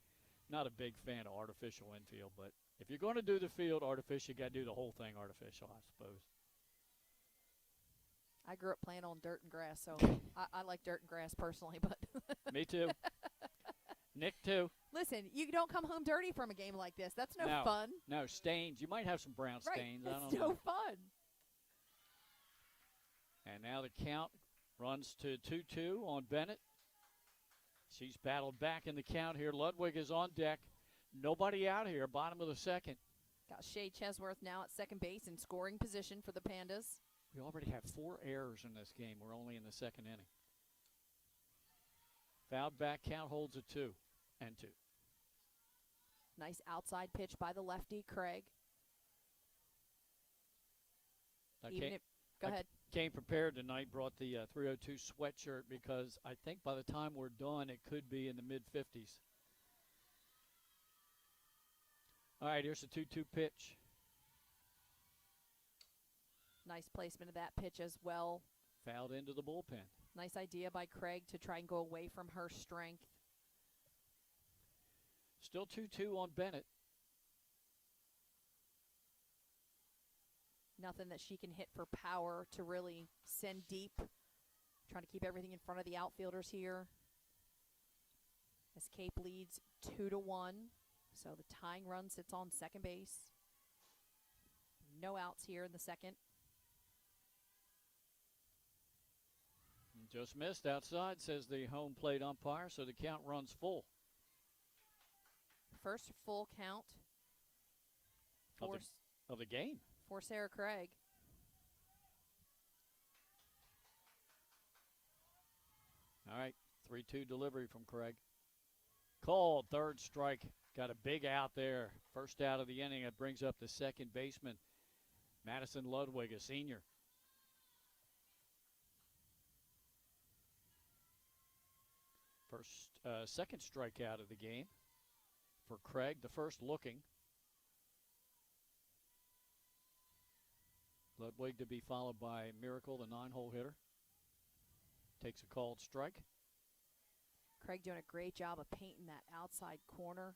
not a big fan of artificial infield, but if you're going to do the field artificial, you got to do the whole thing artificial, I suppose. I grew up playing on dirt and grass, so I like dirt and grass personally. But Me too. Nick too. Listen, you don't come home dirty from a game like this. That's no fun. No, stains. You might have some brown stains. Right. I don't It's know. no fun. And now the count runs to 2-2 on Bennett. She's battled back in the count here. Ludwig is on deck. Nobody out here, bottom of the second. Got Shea Chesworth now at second base in scoring position for the Pandas. We already have 4 errors in this game. We're only in the second inning. Fouled back, count holds at 2-2. Nice outside pitch by the lefty, Craig. Go ahead. Came prepared tonight, brought the 302 sweatshirt because I think by the time we're done, it could be in the mid-50s. All right, here's the 2-2 pitch. Nice placement of that pitch as well. Fouled into the bullpen. Nice idea by Craig to try and go away from her strength. Still 2-2 on Bennett. Nothing that she can hit for power to really send deep. Trying to keep everything in front of the outfielders here. As Cape leads 2-1. So the tying run sits on second base. No outs here in the second. Just missed outside, says the home plate umpire, so the count runs full. First full count Of the game. for Sarah Craig. All right, 3-2 delivery from Craig. Called, third strike. Got a big out there. First out of the inning. It brings up the second baseman, Madison Ludwig, a senior. Second strikeout of the game for Craig, the first looking. Ludwig to be followed by Miracle, the 9-hole hitter. Takes a called strike. Craig doing a great job of painting that outside corner.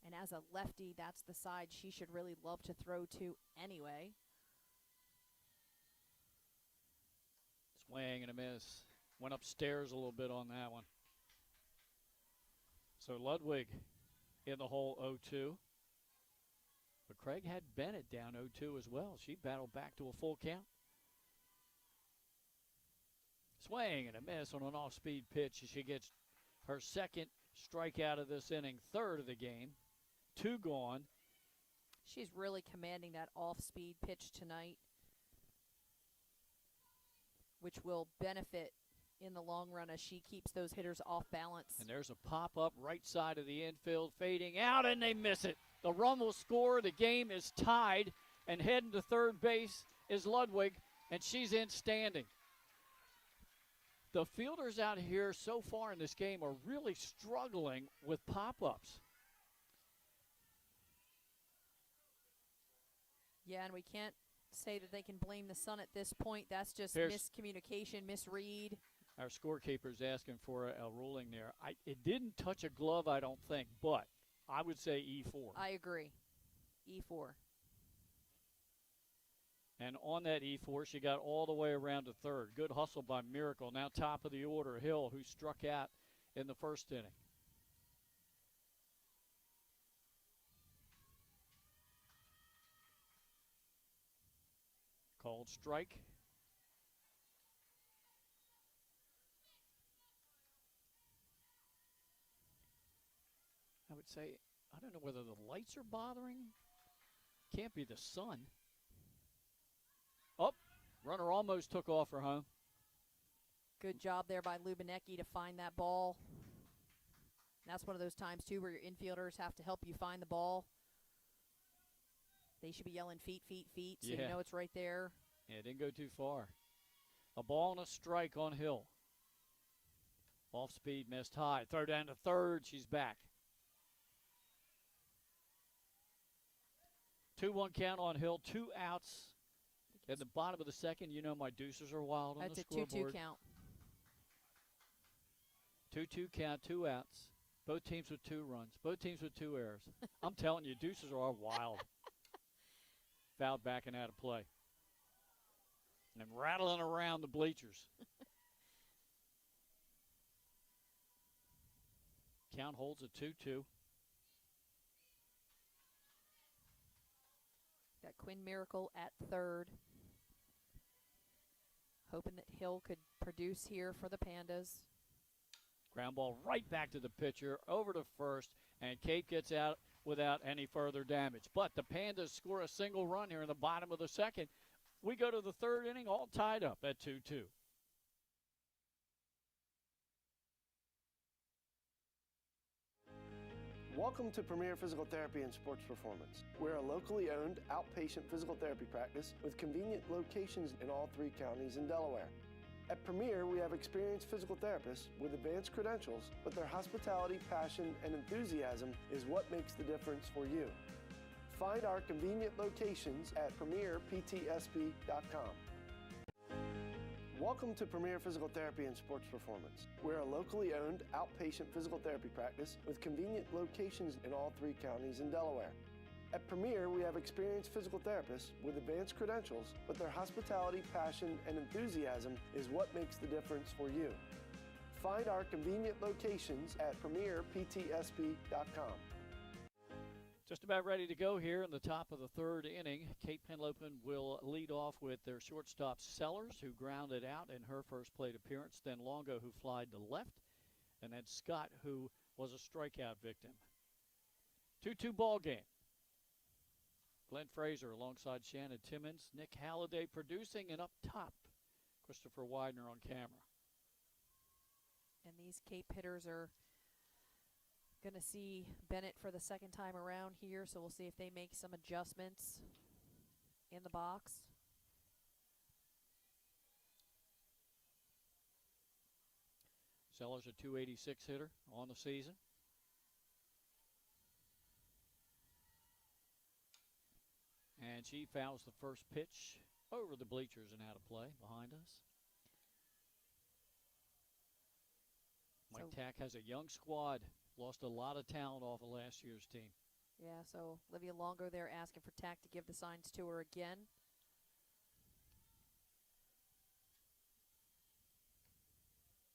And as a lefty, that's the side she should really love to throw to anyway. Swing and a miss. Went upstairs a little bit on that one. So Ludwig in the hole 0-2. But Craig had Bennett down 0-2 as well. She battled back to a full count. Swing and a miss on an off-speed pitch. She gets her second strikeout of this inning, third of the game. 2 gone. She's really commanding that off-speed pitch tonight, which will benefit in the long run as she keeps those hitters off balance. And there's a pop-up right side of the infield, fading out, and they miss it. The run will score. The game is tied, and heading to third base is Ludwig, and she's in standing. The fielders out here so far in this game are really struggling with pop-ups. Yeah, and we can't say that they can blame the sun at this point. That's just Here's miscommunication, misread. Our scorekeeper's asking for a ruling there. It didn't touch a glove, I don't think, but I would say E4. I agree. E4. And on that E4, she got all the way around to third. Good hustle by Miracle. Now top of the order, Hill, who struck out in the first inning. Called strike. I would say, I don't know whether the lights are bothering. Can't be the sun. Oh, runner almost took off for home. Good job there by Lubinecki to find that ball. And that's one of those times, too, where your infielders have to help you find the ball. They should be yelling feet, feet, feet, so you know it's right there. Yeah, it didn't go too far. A ball and a strike on Hill. Off speed, missed high. Throw down to third. She's back. 2-1 count on Hill. 2 outs. At the bottom of the second, you know my deuces are wild on That's the a scoreboard. 2-2 count. 2-2 count, 2 outs. Both teams with 2 runs. Both teams with 2 errors. I'm telling you, deuces are wild. Fouled back and out of play. And I'm rattling around the bleachers. Count holds at 2-2. Got Quinn Miracle at third. Hoping that Hill could produce here for the Pandas. Ground ball right back to the pitcher, over to first, and Kate gets out without any further damage. But the Pandas score a single run here in the bottom of the second. We go to the third inning all tied up at 2-2. Welcome to Premier Physical Therapy and Sports Performance. We're a locally owned outpatient physical therapy practice with convenient locations in all 3 counties in Delaware. At Premier, we have experienced physical therapists with advanced credentials, but their hospitality, passion, and enthusiasm is what makes the difference for you. Find our convenient locations at premierptsp.com. Welcome to Premier Physical Therapy and Sports Performance. We're a locally owned outpatient physical therapy practice with convenient locations in all 3 counties in Delaware. At Premier, we have experienced physical therapists with advanced credentials, but their hospitality, passion, and enthusiasm is what makes the difference for you. Find our convenient locations at premierptsp.com. Just about ready to go here in the top of the third inning. Kate Henlopen will lead off with their shortstop Sellers, who grounded out in her first plate appearance, then Longo, who flied to left, and then Scott, who was a strikeout victim. 2-2 ball game. Glenn Fraser alongside Shannon Timmons, Nick Halliday producing, and up top, Christopher Widener on camera. And these Cape hitters are going to see Bennett for the second time around here, so we'll see if they make some adjustments in the box. Sellers a 286 hitter on the season. And she fouls the first pitch over the bleachers and out of play behind us. Mike Tack has a young squad. Lost a lot of talent off of last year's team. Yeah, so Olivia Longo there asking for Tack to give the signs to her again.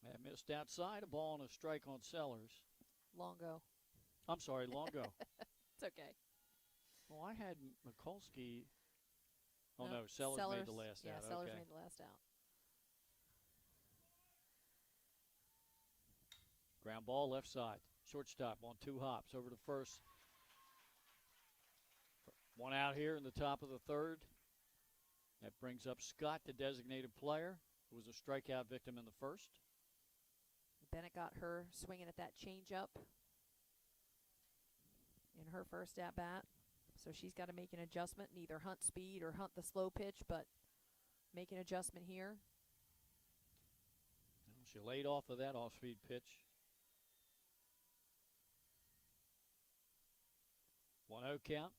That missed outside, a ball and a strike on Sellers. Longo. I'm sorry, Longo. It's okay. Well, I had Mikulski. Oh, No, no, Sellers made the last yeah, out. Sellers Okay. made the last out. Ground ball left side. Shortstop on 2 hops over to first. 1 out here in the top of the 3rd. That brings up Scott, the designated player, who was a strikeout victim in the 1st. Bennett got her swinging at that changeup in her first at bat. So she's got to make an adjustment and either hunt speed or hunt the slow pitch, but make an adjustment here. She laid off of that off-speed pitch. 1-0 count.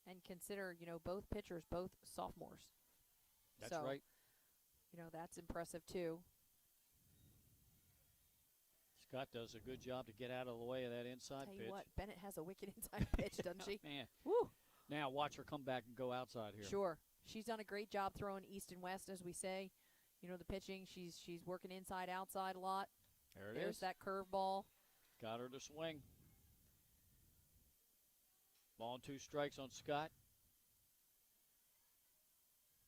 And consider, both pitchers, both sophomores. That's right. That's impressive too. Scott does a good job to get out of the way of that inside Tell pitch. you what, Bennett has a wicked inside pitch, doesn't she? Man. Woo! Now watch her come back and go outside here. Sure. She's done a great job throwing east and west, as we say. The pitching, she's working inside, outside a lot. There's that curveball. Got her to swing. Ball and 2 strikes on Scott.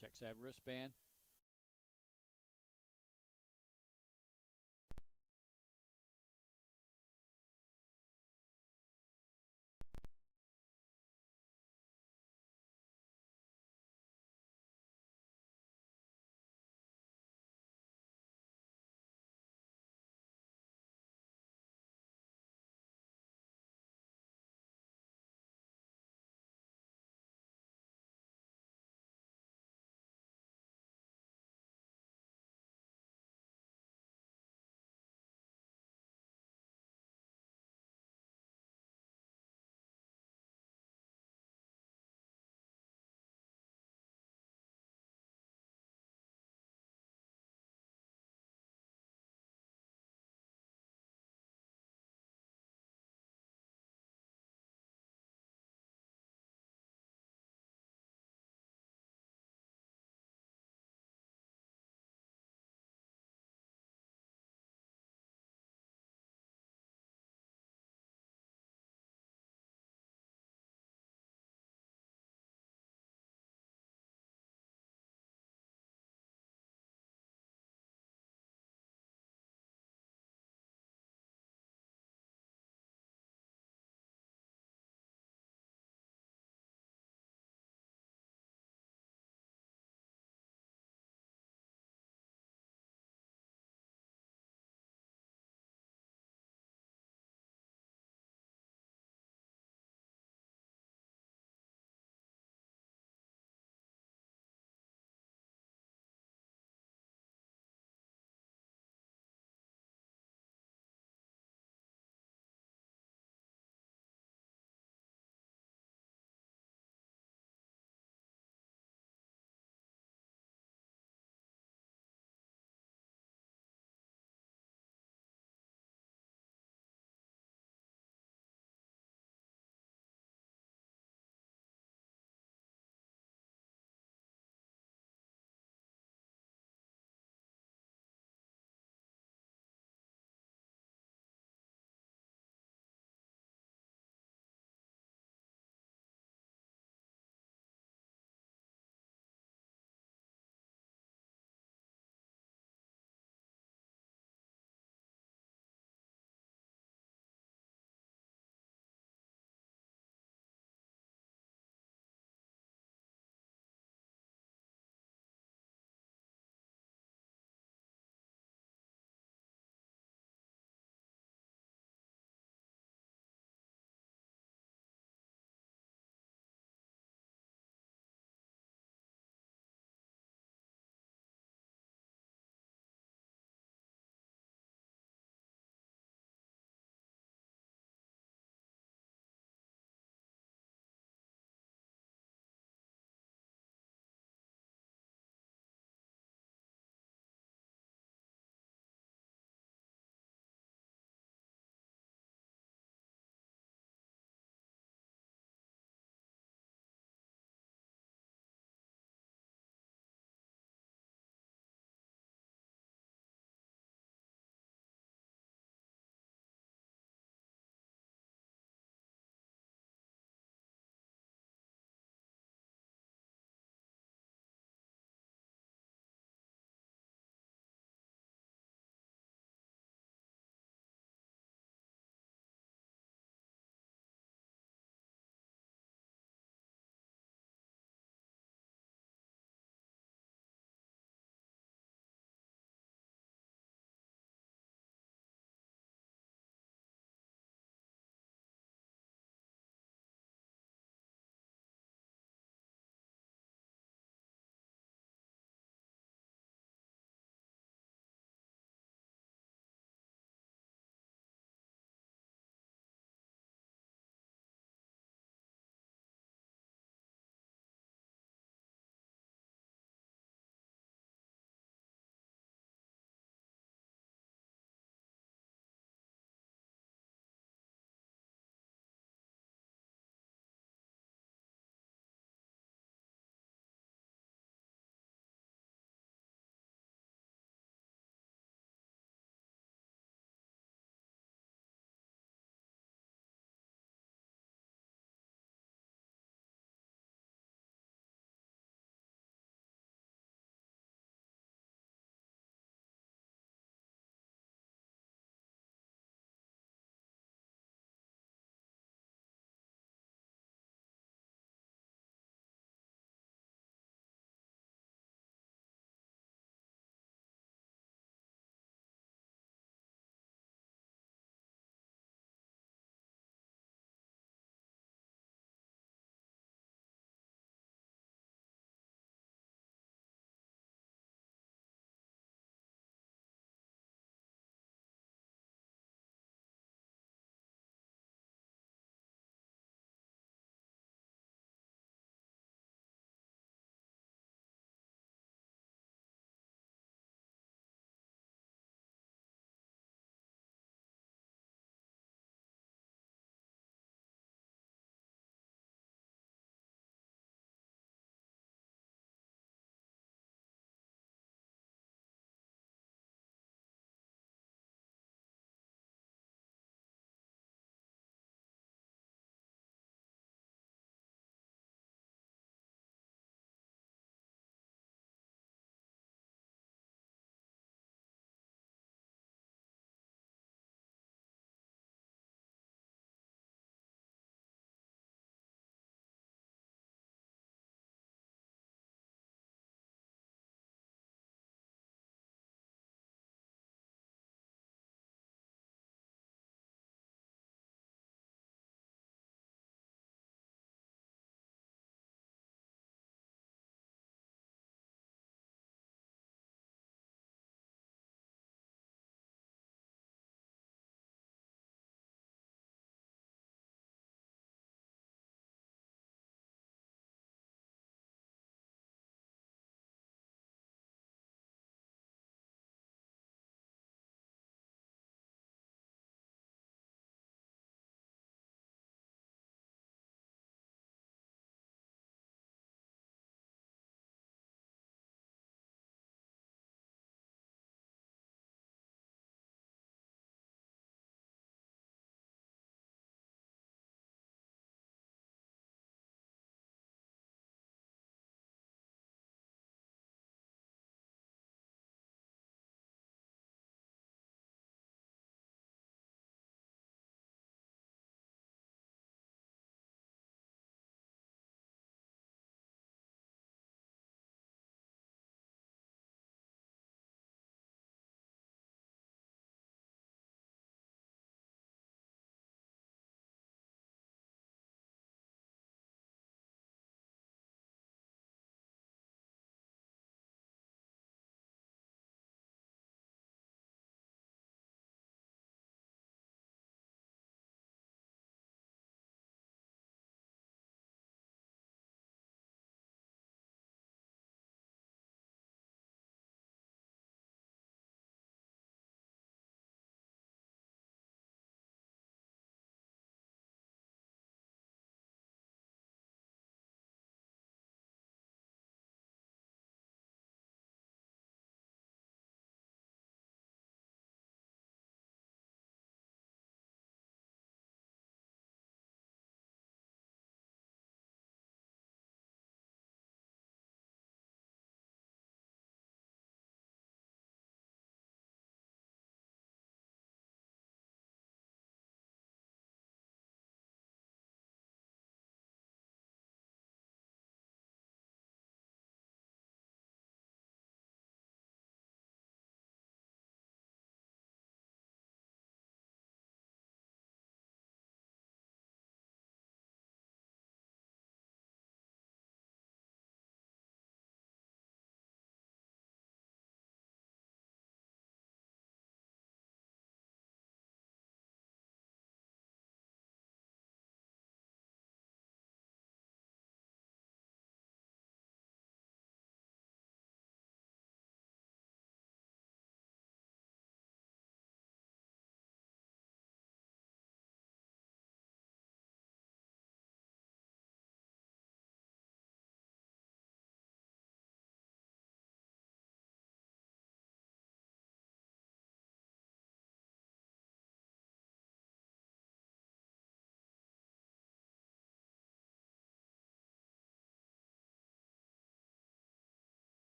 Checks that wristband.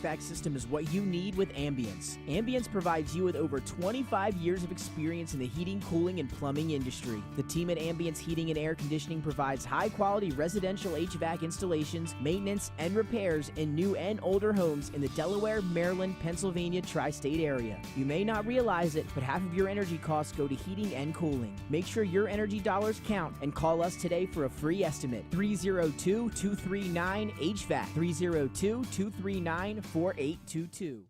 HVAC system is what you need with Ambience. Ambience provides you with over 25 years of experience in the heating, cooling, and plumbing industry. The team at Ambience Heating and Air Conditioning provides high-quality residential HVAC installations, maintenance, and repairs in new and older homes in the Delaware, Maryland, Pennsylvania tri-state area. You may not realize it, but half of your energy costs go to heating and cooling. Make sure your energy dollars count and call us today for a free estimate. 302-239-HVAC. 302-239-4822.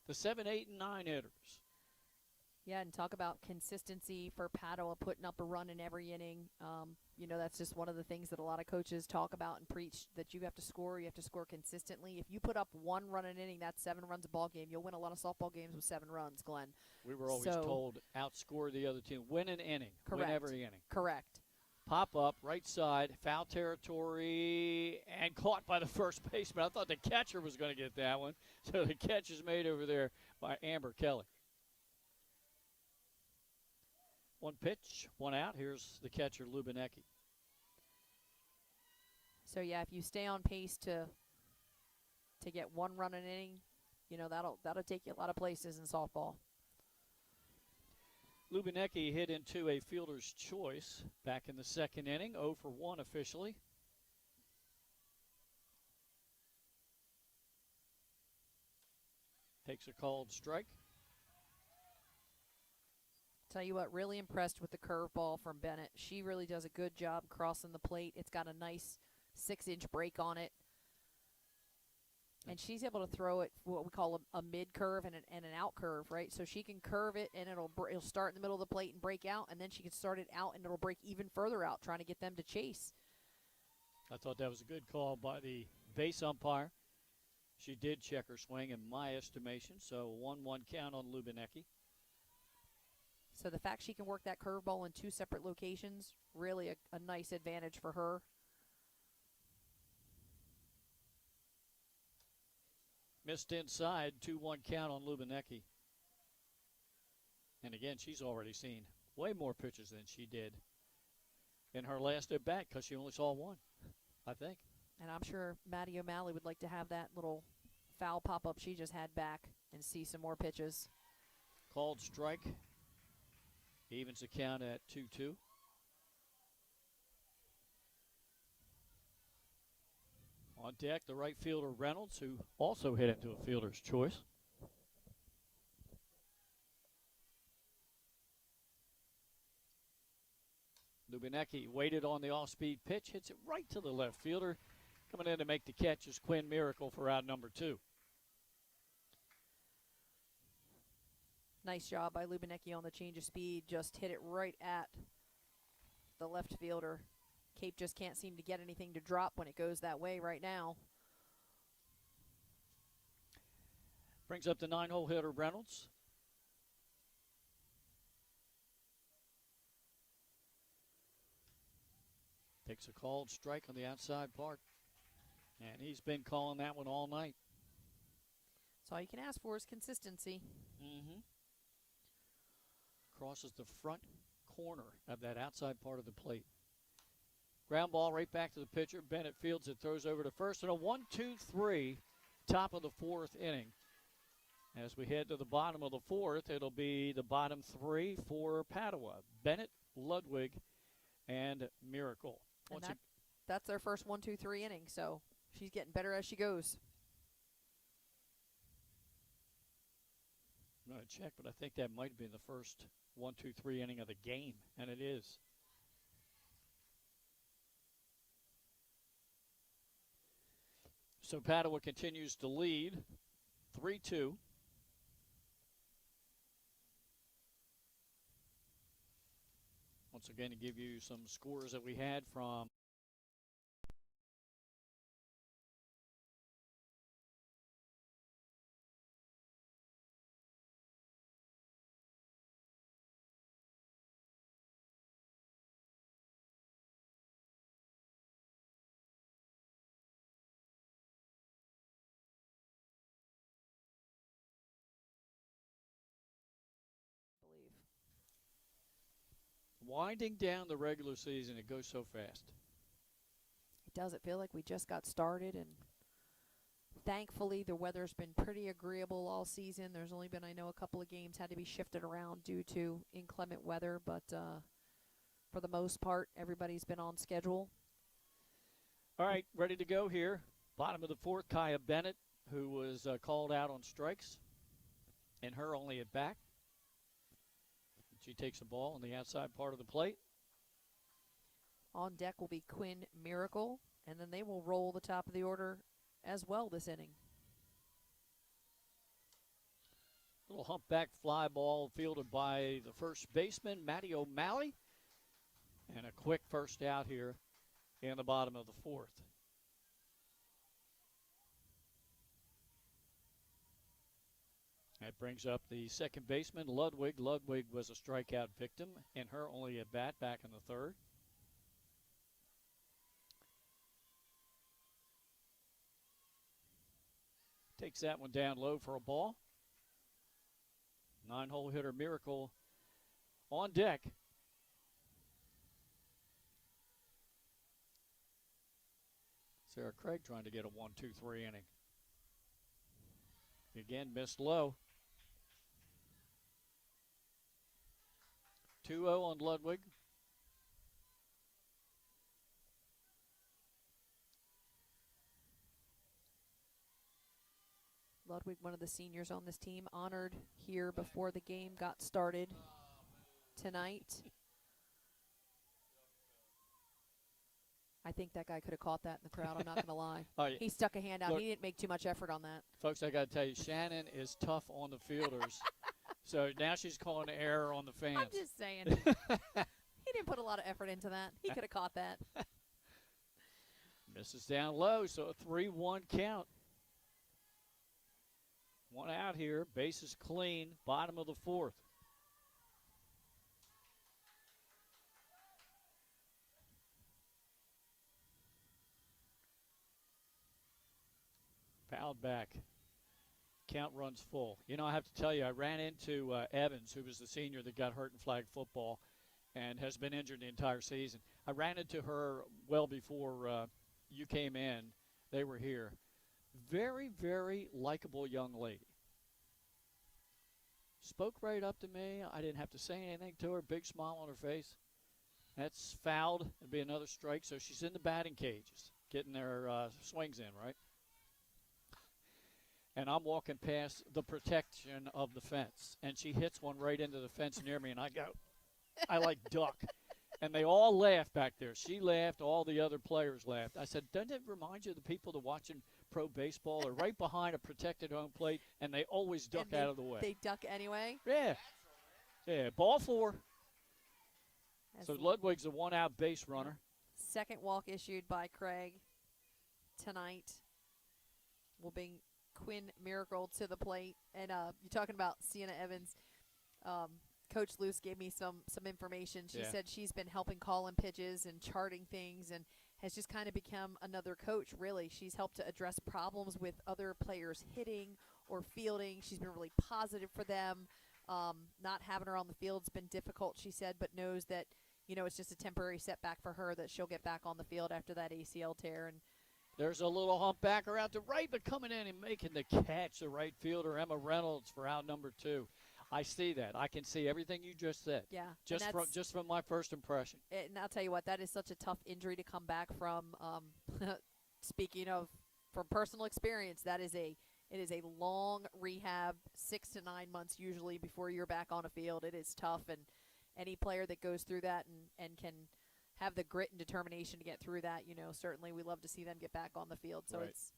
The 7, 8, and 9 hitters. Yeah, and talk about consistency for Padua, putting up a run in every inning. That's just one of the things that a lot of coaches talk about and preach, that you have to score. You have to score consistently. If you put up 1 run an inning, that's 7 runs a ball game. You'll win a lot of softball games with 7 runs, Glenn. We were always told outscore the other team. Win an inning. Correct. Win every inning. Correct. Pop up, right side, foul territory, and caught by the first baseman. I thought the catcher was going to get that one. So the catch is made over there by Amber Kelly. 1 pitch, 1 out. Here's the catcher, Lubinecki. So, yeah, if you stay on pace to get 1 run an inning, that'll take you a lot of places in softball. Lubinecki hit into a fielder's choice back in the 2nd inning, 0 for 1 officially. Takes a called strike. Tell you what, really impressed with the curveball from Bennett. She really does a good job crossing the plate. It's got a nice 6-inch break on it. And she's able to throw it what we call a mid-curve and an out curve, right? So she can curve it, and it'll start in the middle of the plate and break out, and then she can start it out, and it'll break even further out, trying to get them to chase. I thought that was a good call by the base umpire. She did check her swing in my estimation, so 1-1 count on Lubinecki. So the fact she can work that curveball in 2 separate locations, really a nice advantage for her. Missed inside, 2-1 count on Lubinecki. And again, she's already seen way more pitches than she did in her last at bat because she only saw 1, I think. And I'm sure Maddie O'Malley would like to have that little foul pop-up she just had back and see some more pitches. Called strike. Evens the count at 2-2. On deck, the right fielder Reynolds, who also hit into a fielder's choice. Lubinecki waited on the off-speed pitch, hits it right to the left fielder. Coming in to make the catch is Quinn Miracle for out number 2. Nice job by Lubinecki on the change of speed. Just hit it right at the left fielder. Cape just can't seem to get anything to drop when it goes that way right now. Brings up the 9-hole hitter Reynolds. Takes a called strike on the outside part. And he's been calling that one all night. So all you can ask for is consistency. Crosses the front corner of that outside part of the plate. Ground ball right back to the pitcher. Bennett fields it, throws over to first. And a 1-2-3, top of the 4th inning. As we head to the bottom of the 4th, it'll be the bottom 3 for Padua. Bennett, Ludwig, and Miracle. And that's their first 1-2-3 inning, so she's getting better as she goes. I'm going to check, but I think that might have been the first 1-2-3 inning of the game, and it is. So Padua continues to lead 3-2. Once again, to give you some scores that we had from winding down the regular season. It goes so fast. It does. It feel like we just got started, and thankfully the weather's been pretty agreeable all season. There's only been, I know, a couple of games had to be shifted around due to inclement weather, but for the most part, everybody's been on schedule. All right, ready to go here. Bottom of the fourth, Kaya Bennett, who was called out on strikes, and her only at bat. She takes the ball on the outside part of the plate. On deck will be Quinn Miracle, and then they will roll the top of the order as well this inning. Little humpback fly ball fielded by the first baseman, Matty O'Malley. And a quick first out here in the bottom of the fourth. That brings up the second baseman, Ludwig. Ludwig was a strikeout victim, and her only at bat back in the third. Takes that one down low for a ball. 9-hole hitter Miracle on deck. Sarah Craig trying to get a 1-2-3 inning. Again, missed low. 2-0 on Ludwig. Ludwig, one of the seniors on this team, honored here before the game got started tonight. I think that guy could have caught that in the crowd, I'm not going to lie. Oh, yeah. He stuck a hand out. Look, he didn't make too much effort on that. Folks, I got to tell you, Shannon is tough on the fielders. So now she's calling error on the fans. I'm just saying. He didn't put a lot of effort into that. He could have caught that. Misses down low, so a 3-1 count. One out here, bases clean, bottom of the fourth. Fouled back. Count runs full. You know, I have to tell you, I ran into Evans, who was the senior that got hurt in flag football and has been injured the entire season. I ran into her well before you came in. They were here. Very, very likable young lady. Spoke right up to me. I didn't have to say anything to her. Big smile on her face. That's fouled. It'll be another strike. So she's in the batting cages, getting their swings in, right? And I'm walking past the protection of the fence, and she hits one right into the fence near me, and I like duck. And they all laughed back there. She laughed. All the other players laughed. I said, doesn't it remind you of the people that are watching pro baseball? They're right behind a protected home plate, and they always duck out of the way. They duck anyway? Yeah. Yeah, ball four. As So Ludwig's a one-out base runner. second walk issued by Craig tonight will bring Quinn Miracle to the plate. And you're talking about Sienna Evans. Coach Luce gave me some information. She said she's been helping call in pitches and charting things and has just kind of become another coach, really. She's helped to address problems with other players hitting or fielding. She's been really positive for them. Not having her on the field's been difficult, she said, but knows that, you know, it's just a temporary setback for her, that she'll get back on the field after that ACL tear. And there's a little humpbacker out to right, but coming in and making the catch, the right fielder, Emma Reynolds, for out number 2. I see that. I can see everything you just said. yeah, Just from my first impression. And I'll tell you what, that is such a tough injury to come back from. Speaking of from personal experience, it is a long rehab, 6 to 9 months usually before you're back on a field. It is tough, and any player that goes through that and can have the grit and determination to get through that, you know, certainly we love to see them get back on the field. So right. it's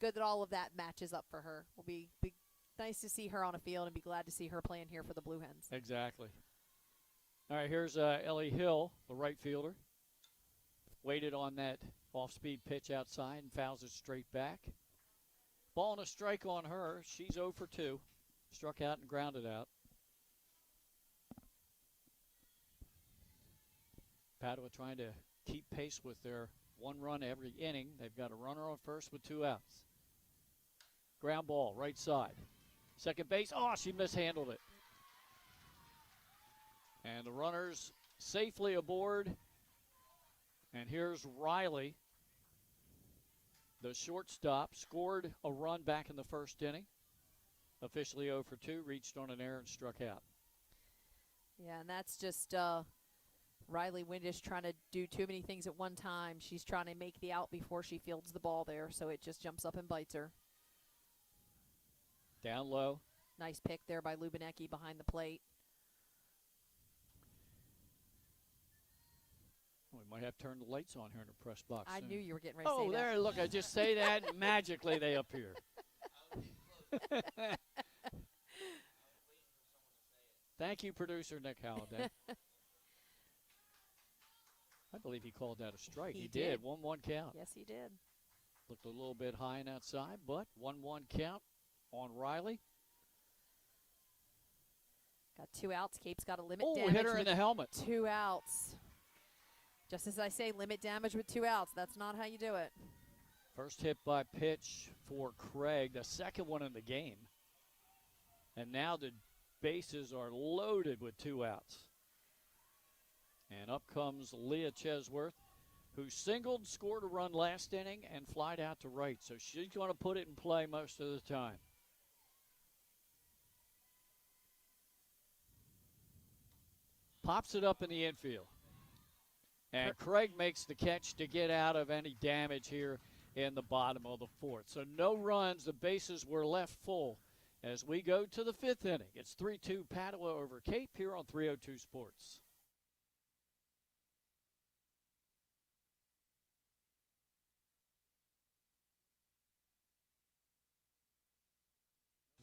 good that all of that matches up for her. Will be nice to see her on a field and be glad to see her playing here for the Blue Hens. Exactly. All right, here's Ellie Hill, the right fielder. Waited on that off-speed pitch outside and fouls it straight back. Ball and a strike on her. She's 0 for 2. Struck out and grounded out. Padua trying to keep pace with their one run every inning. They've got a runner on first with 2 outs. Ground ball, right side. Second base. Oh, she mishandled it. And the runners safely aboard. And here's Riley, the shortstop, scored a run back in the first inning. Officially 0 for 2, reached on an error and struck out. Yeah, and that's just Riley Windish trying to do too many things at one time. She's trying to make the out before she fields the ball there, so it just jumps up and bites her. Down low. Nice pick there by Lubinecki behind the plate. We might have to turn the lights on here in the press box I soon. knew you were getting ready to say Oh, that. there, look, I just say that, and magically they appear. Thank you, producer Nick Halliday. I believe he called that a strike. He did. did. 1-1 count. Yes, he did. Looked a little bit high on that side, but 1-1 count on Riley. Got 2 outs. Cape's got to limit Oh, damage hit her in with the helmet. 2 outs. Just as I say, limit damage with 2 outs. That's not how you do it. First hit by pitch for Craig, the second one in the game. And now the bases are loaded with 2 outs. And up comes Leah Chesworth, who singled, scored a run last inning, and flied out to right. So she's going to put it in play most of the time. Pops it up in the infield. And Craig makes the catch to get out of any damage here in the bottom of the 4th. So no runs. The bases were left full as we go to the 5th inning. It's 3-2 Padua over Cape here on 302 Sports.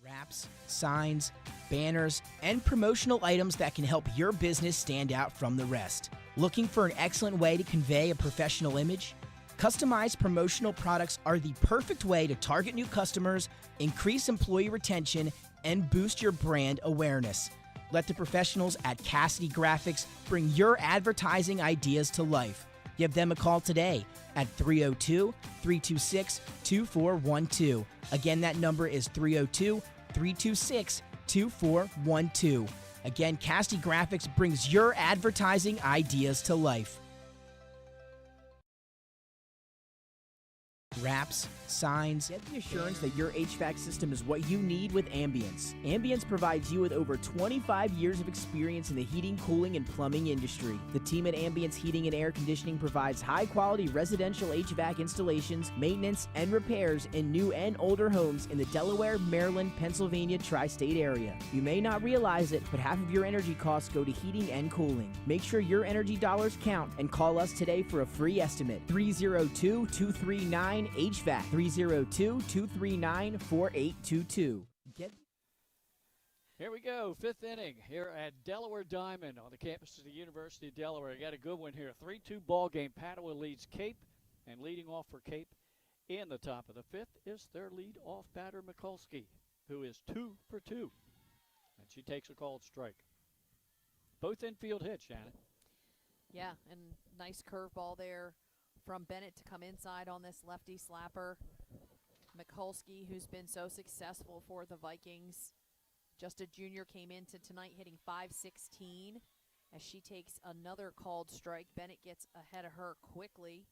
Wraps, signs, banners, and promotional items that can help your business stand out from the rest. Looking for an excellent way to convey a professional image? Customized promotional products are the perfect way to target new customers, increase employee retention, and boost your brand awareness. Let the professionals at Cassidy Graphics bring your advertising ideas to life. Give them a call today at 302-326-2412. Again, that number is 302-326-2412. Again, Cassidy Graphics brings your advertising ideas to life. Wraps, signs. Get the assurance that your HVAC system is what you need with Ambience. Ambience provides you with over 25 years of experience in the heating, cooling, and plumbing industry. The team at Ambience Heating and Air Conditioning provides high-quality residential HVAC installations, maintenance, and repairs in new and older homes in the Delaware, Maryland, Pennsylvania tri-state area. You may not realize it, but half of your energy costs go to heating and cooling. Make sure your energy dollars count and call us today for a free estimate. 302-239 HVAC, 302-239-4822. Here we go, 5th inning here at Delaware Diamond on the campus of the University of Delaware. You got a good one here, 3-2 ball game. Padua leads Cape, and leading off for Cape in the top of the 5th is their lead-off batter, Mikulski, who is 2 for 2, and she takes a called strike. Both infield hits, Shannon. Yeah, and nice curveball there from Bennett to come inside on this lefty slapper. Mikulski, who's been so successful for the Vikings, just a junior, came into tonight hitting .516 as she takes another called strike. Bennett gets ahead of her quickly.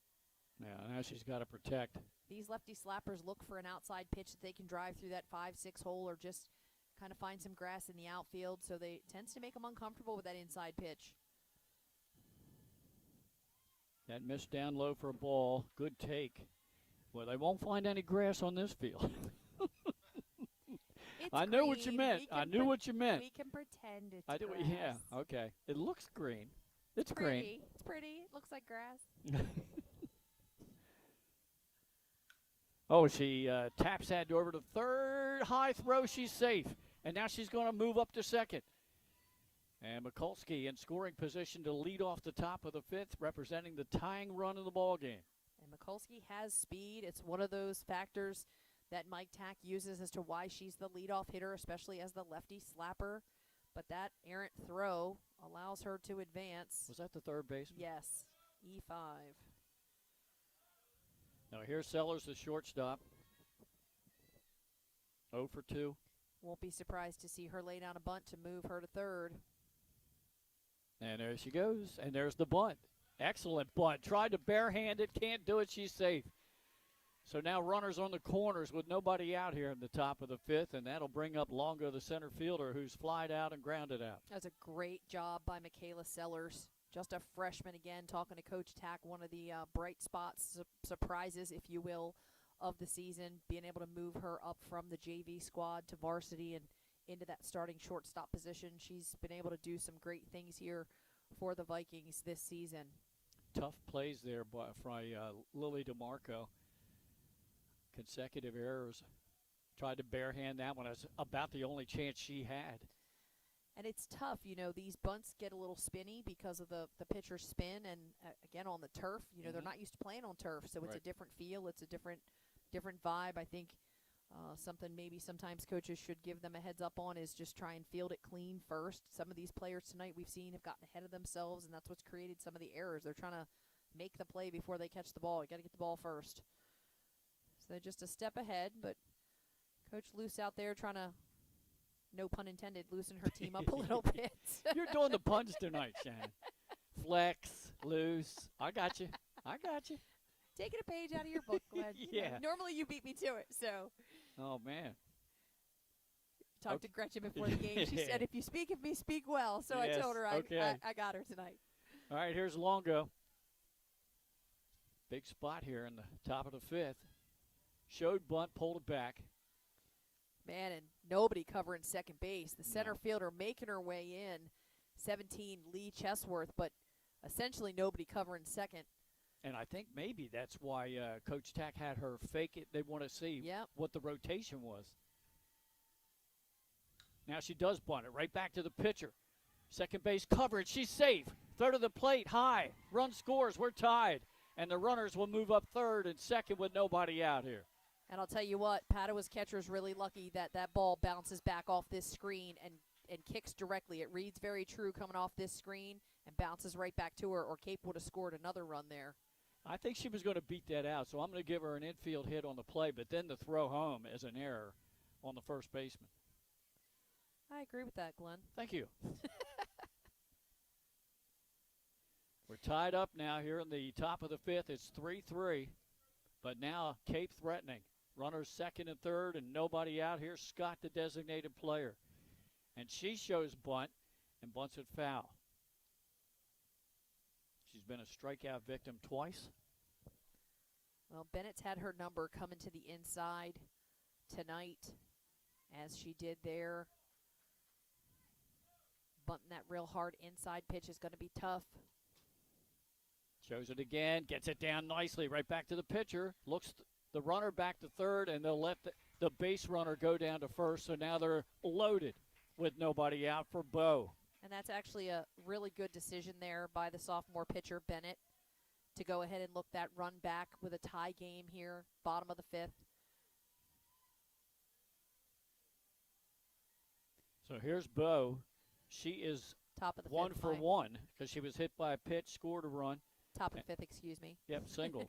Yeah, now she's got to protect. These lefty slappers look for an outside pitch that they can drive through that 5-6 hole or just kind of find some grass in the outfield, so they tends to make them uncomfortable with that inside pitch. That missed down low for a ball. Good take. Well, they won't find any grass on this field. I know what you meant. I knew what you meant. We can pretend it's I do. grass. Yeah. Okay. It looks green. It's green. Pretty. It's pretty. It looks like grass. Oh, she taps that over to third. High throw. She's safe. And now she's going to move up to second. And Mikulski in scoring position to lead off the top of the 5th, representing the tying run of the ball game. And Mikulski has speed. It's one of those factors that Mike Tack uses as to why she's the leadoff hitter, especially as the lefty slapper. But that errant throw allows her to advance. Was that the third baseman? Yes, E5. Now here's Sellers, the shortstop. 0 for 2. Won't be surprised to see her lay down a bunt to move her to third. And there she goes. And there's the bunt. Excellent bunt. Tried to barehand it. Can't do it. She's safe. So now runners on the corners with nobody out here in the top of the fifth, and that'll bring up Longo, the center fielder, who's flied out and grounded out. That's a great job by Michaela Sellers. Just a freshman again, talking to Coach Tack, one of the bright spots, surprises, if you will, of the season, being able to move her up from the JV squad to varsity and into that starting shortstop position. She's been able to do some great things here for the Vikings this season. Tough plays there by Lily DeMarco. Consecutive errors. Tried to barehand that one. That's about the only chance she had. And it's tough, you know, these bunts get a little spinny because of the pitcher's spin, and again on the turf, you know, they're not used to playing on turf, so it's a different feel, it's a different vibe. I think something maybe sometimes coaches should give them a heads up on is just try and field it clean first. Some of these players tonight we've seen have gotten ahead of themselves, and that's what's created some of the errors. They're trying to make the play before they catch the ball. You got to get the ball first. So they're just a step ahead, but Coach Luce out there trying to, no pun intended, loosen her team up a little bit. You're doing the puns tonight, Shannon. Flex, loose. I got you. Taking a page out of your book, Glenn. Yeah. Normally you beat me to it, so. Oh, man. Talked to Gretchen before the game. She said, if you speak of me, speak well. So Yes, I told her okay. I got her tonight. All right, here's Longo. Big spot here in the top of the fifth. Showed bunt, pulled it back. Man, and nobody covering second base. The center fielder making her way in, 17, Lee Chesworth, but essentially nobody covering second. And I think maybe that's why Coach Tack had her fake it. They want to see what the rotation was. Now she does bunt it right back to the pitcher. Second base coverage. She's safe. Third of the plate, high. Run scores. We're tied. And the runners will move up third and second with nobody out here. And I'll tell you what, Padua's catcher is really lucky that that ball bounces back off this screen and kicks directly. It reads very true coming off this screen and bounces right back to her, or Cape would have scored another run there. I think she was going to beat that out, so I'm going to give her an infield hit on the play, but then the throw home is an error on the first baseman. I agree with that, Glenn. Thank you. We're tied up now here in the top of the fifth. It's 3-3, but now Cape threatening. Runners second and third and nobody out here. Scott, the designated player. And she shows bunt and bunts it foul. She's been a strikeout victim twice. Well, Bennett's had her number coming to the inside tonight, as she did there. Bunting that real hard inside pitch is going to be tough. Shows it again, gets it down nicely, right back to the pitcher. Looks the runner back to third, and they'll let the base runner go down to first. So now they're loaded with nobody out for Bo. And that's actually a really good decision there by the sophomore pitcher, Bennett, to go ahead and look that run back with a tie game here, bottom of the fifth. So here's Bo. She is top of the one fifth, for one because she was hit by a pitch, scored a run. Top of fifth, excuse me. Yep, singled.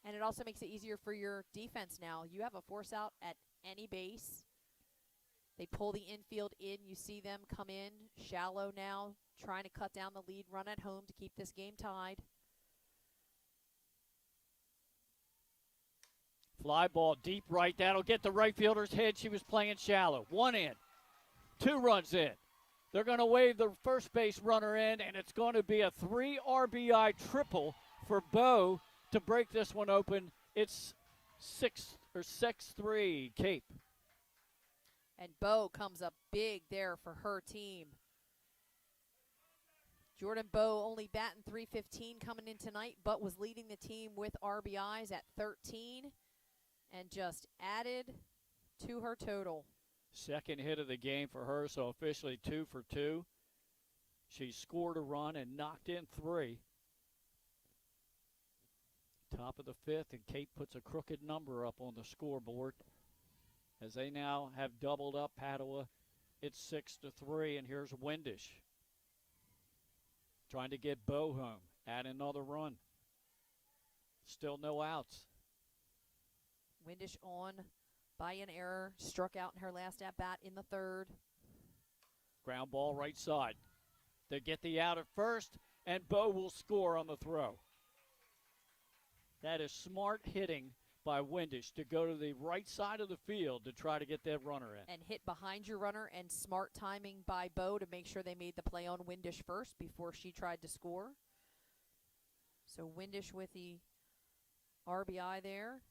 And it also makes it easier for your defense now. You have a force out at any base. They pull the infield in. You see them come in shallow now, trying to cut down the lead run at home to keep this game tied. Fly ball deep right. That'll get the right fielder's head. She was playing shallow. One in. 2 runs in. They're going to wave the first base runner in, and it's going to be a 3 RBI triple for Bo to break this one open. It's 6-3 Cape. And Bo comes up big there for her team. Jordan Bo only batting .315 coming in tonight, but was leading the team with RBIs at 13 and just added to her total. Second hit of the game for her, so officially 2 for 2. She scored a run and knocked in 3. Top of the fifth, and Cape puts a crooked number up on the scoreboard as they now have doubled up Padua. It's 6-3, and here's Windish trying to get Bo home, add another run. Still no outs. Windish on by an error, struck out in her last at-bat in the third. Ground ball right side. They get the out at first, and Bo will score on the throw. That is smart hitting by Windish to go to the right side of the field to try to get that runner in. And hit behind your runner, and smart timing by Bo to make sure they made the play on Windish first before she tried to score. So Windish with the RBI there.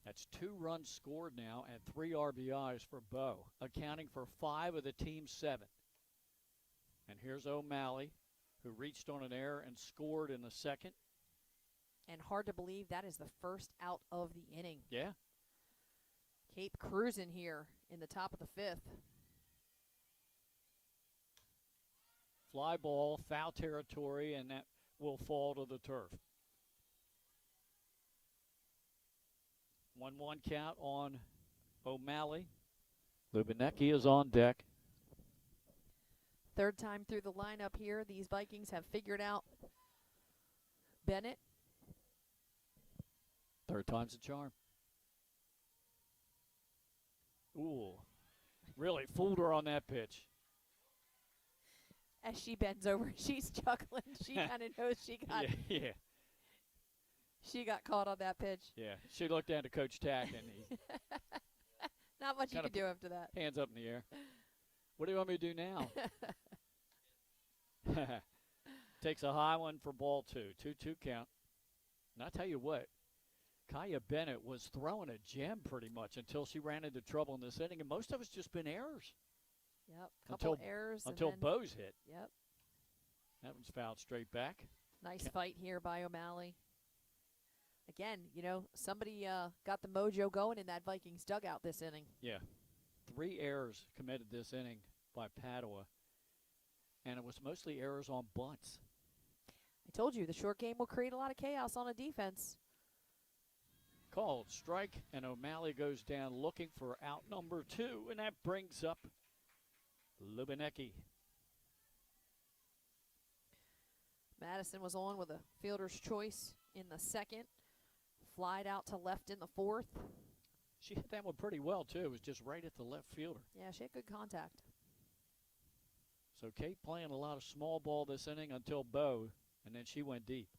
That's 2 runs scored now and 3 RBIs for Bo, accounting for 5 of the team's 7. And here's O'Malley, who reached on an error and scored in the second. And hard to believe that is the first out of the inning. Yeah. Cape cruising here in the top of the 5th. Fly ball, foul territory, and that will fall to the turf. 1-1 count on O'Malley. Lubinecki is on deck. Third time through the lineup here, these Vikings have figured out Bennett. Third time's a charm. Ooh, really fooled her on that pitch. As she bends over, she's chuckling. She kind of knows she got Yeah. she got caught on that pitch. Yeah, she looked down to Coach Tack, and he Not much you Kinda could do after that. hands up in the air. What do you want me to do now? Takes a high one for ball 2. 2-2 count. And I tell you what, Kaya Bennett was throwing a gem pretty much until she ran into trouble in this inning, and most of it's just been errors. Yep, couple errors. Until and then, Bo's hit. Yep. That one's fouled straight back. Nice fight here by O'Malley. Again, you know, somebody got the mojo going in that Vikings dugout this inning. Yeah. 3 errors committed this inning by Padua, and it was mostly errors on bunts. I told you, the short game will create a lot of chaos on a defense. Called strike, and O'Malley goes down looking for out number 2, and that brings up Lubinecki. Madison was on with a fielder's choice in the second. Flied out to left in the 4th. She hit that one pretty well, too. It was just right at the left fielder. Yeah, she had good contact. So Kate playing a lot of small ball this inning until Bo, and then she went deep.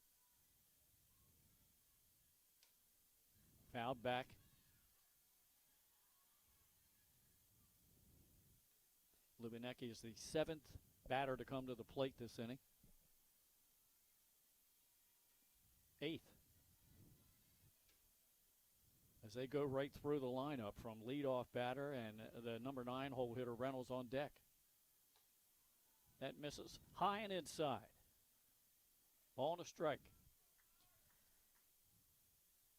Fouled back. Lubinecki is the 7th batter to come to the plate this inning. 8th. As they go right through the lineup from leadoff batter and the number 9 hole hitter Reynolds on deck. That misses high and inside. Ball and a strike.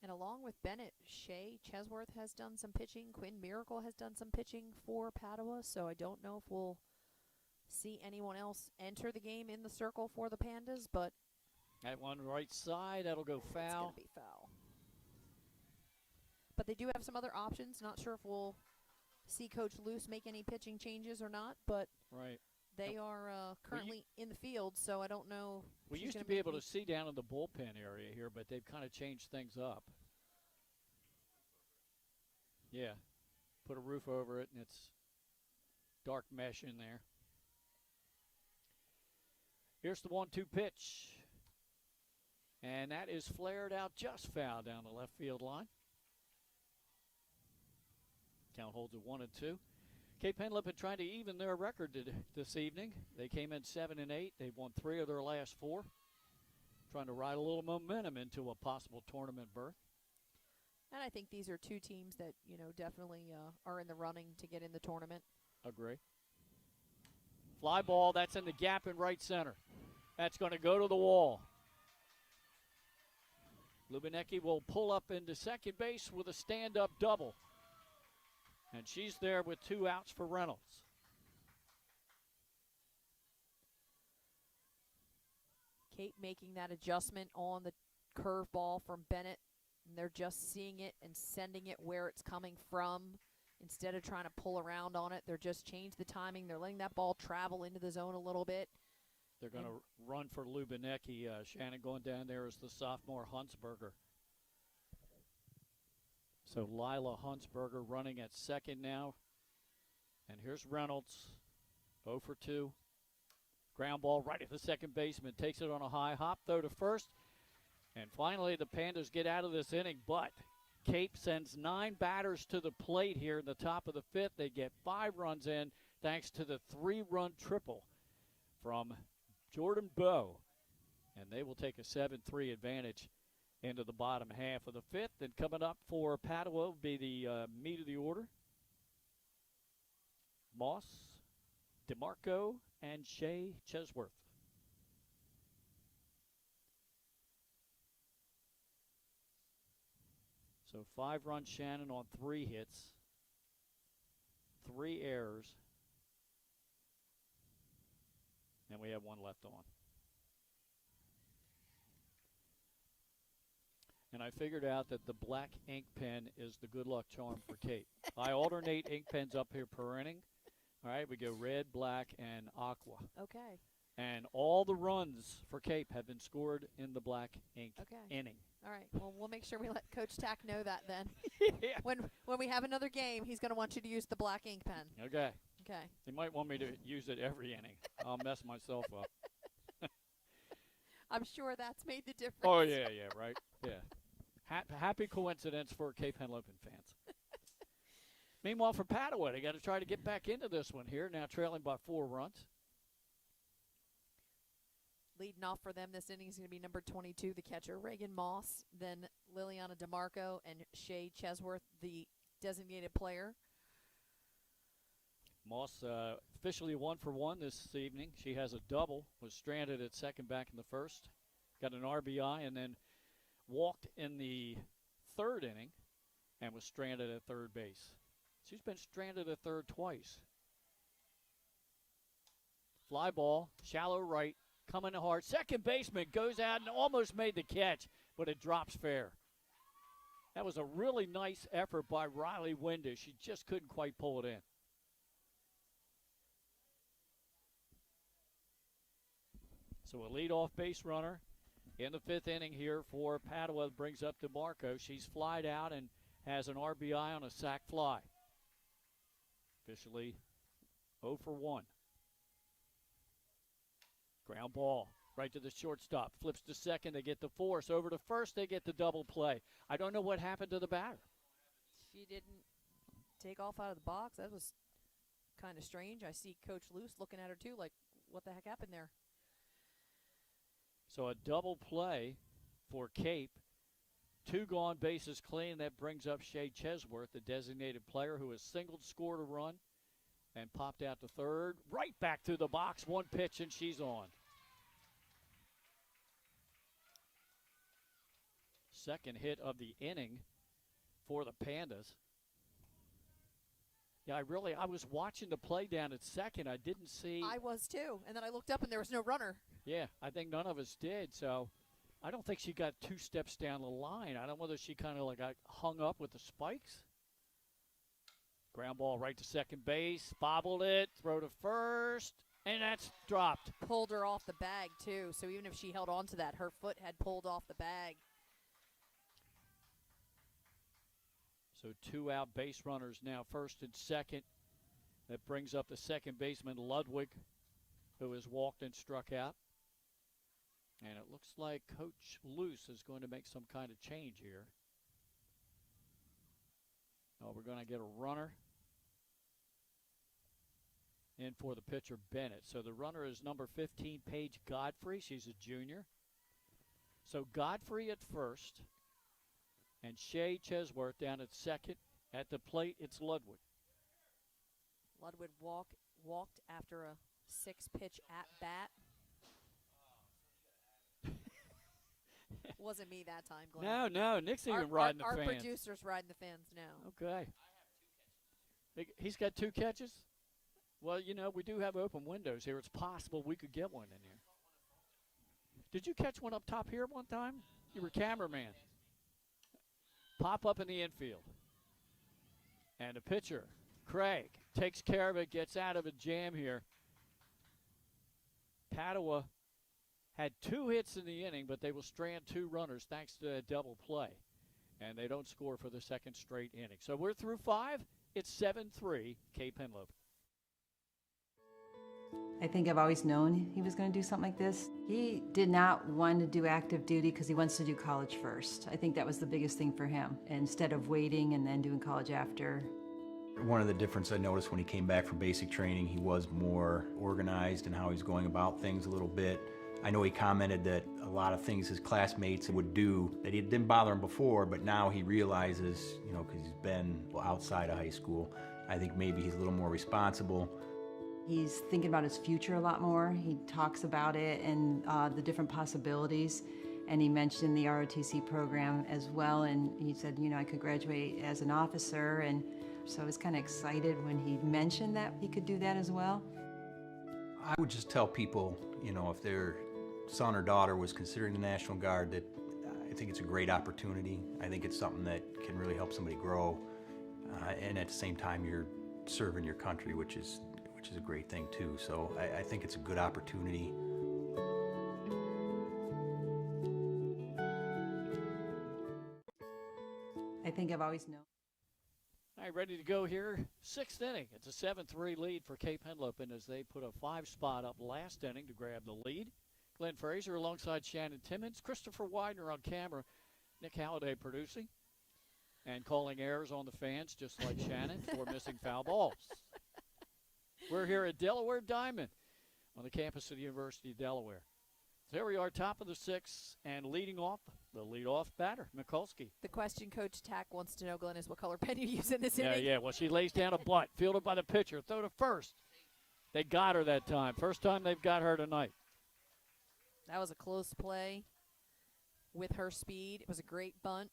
And along with Bennett, Shea Chesworth has done some pitching. Quinn Miracle has done some pitching for Padua, so I don't know if we'll see anyone else enter the game in the circle for the Pandas, but That one right side, that'll go it's foul. going to be foul. But they do have some other options. Not sure if we'll see Coach Luce make any pitching changes or not, but Right. they are currently in the field, so I don't know. if We she's used to gonna be make able any- to see down in the bullpen area here, but they've kind of changed things up. Yeah. Put a roof over it, and it's dark mesh in there. Here's the 1-2 pitch. And that is flared out just foul down the left field line. Count holds at 1-2. Cape Henlopen trying to even their record this evening. They came in 7-8. They've won 3 of their last 4. Trying to ride a little momentum into a possible tournament berth. And I think these are 2 teams that, you know, definitely are in the running to get in the tournament. Agree. Fly ball, that's in the gap in right center. That's going to go to the wall. Lubinecki will pull up into second base with a stand-up double. And she's there with 2 outs for Reynolds. Kate making that adjustment on the curveball from Bennett, and they're just seeing it and sending it where it's coming from. Instead of trying to pull around on it, they're just changed the timing. They're letting that ball travel into the zone a little bit. They're going to run for Lubinecki. Shannon going down there is the sophomore Huntsberger. So Lila Huntsberger running at second now. And here's Reynolds. 0 for 2. Ground ball right at the second baseman. Takes it on a high hop, throw to first. And finally, the Pandas get out of this inning, but Cape sends 9 batters to the plate here in the top of the 5th. They get 5 runs in thanks to the 3-run triple from Jordan Bowe. And they will take a 7-3 advantage into the bottom half of the 5th. And coming up for Padua will be the meat of the order. Moss, DeMarco, and Shea Chesworth. So 5-run Shannon on 3 hits, 3 errors, and we have 1 left on. And I figured out that the black ink pen is the good luck charm for Kate. I alternate ink pens up here per inning. All right, we go red, black, and aqua. Okay. And all the runs for Cape have been scored in the black ink inning. All right. Well, we'll make sure we let Coach Tack know that then. Yeah. When we have another game, he's going to want you to use the black ink pen. Okay. Okay. He might want me to use it every inning. I'll mess myself up. I'm sure that's made the difference. Oh, yeah, right. Yeah. Happy coincidence for Cape Henlopen fans. Meanwhile, for Padua, they got to try to get back into this one here, now trailing by 4 runs. Leading off for them this inning is going to be number 22, the catcher, Reagan Moss, then Liliana DeMarco and Shea Chesworth, the designated player. Moss officially 1 for 1 this evening. She has a double, was stranded at second back in the first, got an RBI, and then walked in the 3rd inning and was stranded at third base. She's been stranded at third twice. Fly ball, shallow right, coming to hard. Second baseman goes out and almost made the catch, but it drops fair. That was a really nice effort by Riley Windish. She just couldn't quite pull it in. So a leadoff base runner in the 5th inning here for Padua brings up DeMarco. She's flied out and has an RBI on a sac fly. Officially 0 for 1. Ground ball right to the shortstop. Flips to second. They get the force. Over to first. They get the double play. I don't know what happened to the batter. She didn't take off out of the box. That was kind of strange. I see Coach Luce looking at her, too, like, what the heck happened there? So a double play for Cape. 2 gone, bases clean. That brings up Shea Chesworth, the designated player who has singled, scored a run, and popped out to third. Right back to the box. 1 pitch, and she's on. Second hit of the inning for the Pandas. Yeah, I was watching the play down at second. I didn't see. I was, too. And then I looked up, and there was no runner. Yeah, I think none of us did, so I don't think she got 2 steps down the line. I don't know whether she kind of like got hung up with the spikes. Ground ball right to second base, bobbled it, throw to first, and that's dropped. Pulled her off the bag, too. So even if she held on to that, her foot had pulled off the bag. So 2 out base runners now, first and second. That brings up the second baseman, Ludwig, who has walked and struck out. And it looks like Coach Luce is going to make some kind of change here. Oh, we're going to get a runner in for the pitcher, Bennett. So the runner is number 15, Paige Godfrey. She's a junior. So Godfrey at first, and Shea Chesworth down at second. At the plate, it's Ludwig. Ludwig walked after a 6-pitch at-bat. Wasn't me that time, Glenn. No, Nick's even riding the our fans. Our producer's riding the fans now. Okay. He's got 2 catches? Well, you know, we do have open windows here. It's possible we could get one in here. Did you catch one up top here one time? You were cameraman. Pop up in the infield. And the pitcher, Craig, takes care of it, gets out of a jam here. Padua had 2 hits in the inning, but they will strand 2 runners thanks to a double play. And they don't score for the second straight inning. So we're through 5. It's 7-3, Cape Henlopen. I think I've always known he was going to do something like this. He did not want to do active duty because he wants to do college first. I think that was the biggest thing for him, instead of waiting and then doing college after. One of the differences I noticed when he came back from basic training, he was more organized in how he's going about things a little bit. I know he commented that a lot of things his classmates would do that it didn't bother him before, but now he realizes, you know, because he's been outside of high school, I think maybe he's a little more responsible. He's thinking about his future a lot more. He talks about it and the different possibilities. And he mentioned the ROTC program as well. And he said, you know, I could graduate as an officer. And so I was kind of excited when he mentioned that he could do that as well. I would just tell people, you know, if their son or daughter was considering the National Guard, that I think it's a great opportunity. I think it's something that can really help somebody grow. And at the same time, you're serving your country, which is a great thing too. So I think it's a good opportunity. I think I've always known. All right, ready to go here. 6th inning. It's a 7-3 lead for Cape Henlopen as they put a 5-spot up last inning to grab the lead. Glenn Fraser alongside Shannon Timmons, Christopher Widener on camera, Nick Halliday producing, and calling errors on the fans just like Shannon for missing foul balls. We're here at Delaware Diamond on the campus of the University of Delaware. So here we are, top of the 6th, and leading off, the leadoff batter, Mikulski. The question Coach Tack wants to know, Glenn, is what color pen you use in this inning. Yeah, well, she lays down a bunt, fielded by the pitcher, throw to first. They got her that time. First time they've got her tonight. That was a close play with her speed. It was a great bunt.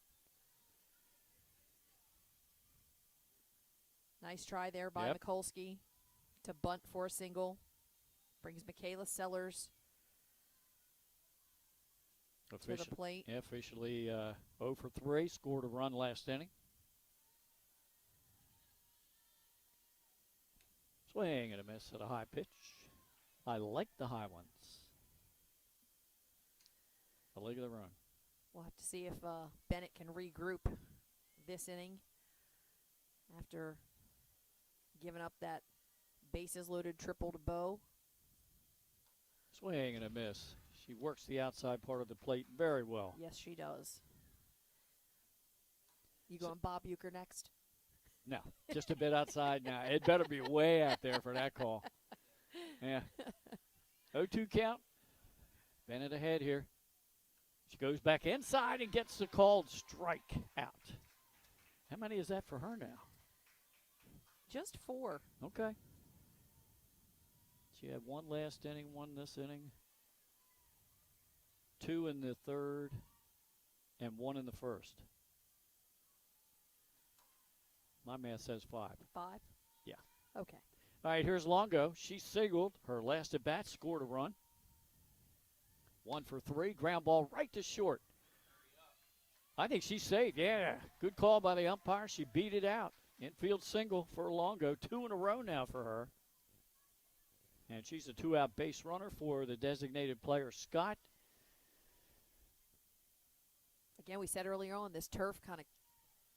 Nice try there by Mikulski to bunt for a single. Brings Michaela Sellers to the plate. Yeah, officially 0 for 3. Scored a run last inning. Swing and a miss at a high pitch. I like the high ones. The leg of the run. We'll have to see if Bennett can regroup this inning after giving up that bases loaded triple to Bo. Swing and a miss. She works the outside part of the plate very well. Yes, she does. You going Bob Euchre next? No, just a bit outside now. It better be way out there for that call. Yeah. 0-2 count. Bennett ahead here. She goes back inside and gets the called strike out. How many is that for her now? Just 4. Okay. She had 1 last inning, 1 this inning, 2 in the 3rd, and 1 in the 1st. My math says 5. 5? Yeah. Okay. All right, here's Longo. She singled. Her last at bat, scored a run. 1 for 3. Ground ball right to short. I think she's safe. Yeah. Good call by the umpire. She beat it out. Infield single for Longo. 2 in a row now for her. And she's a 2-out base runner for the designated player, Scott. Again, we said earlier on, this turf kind of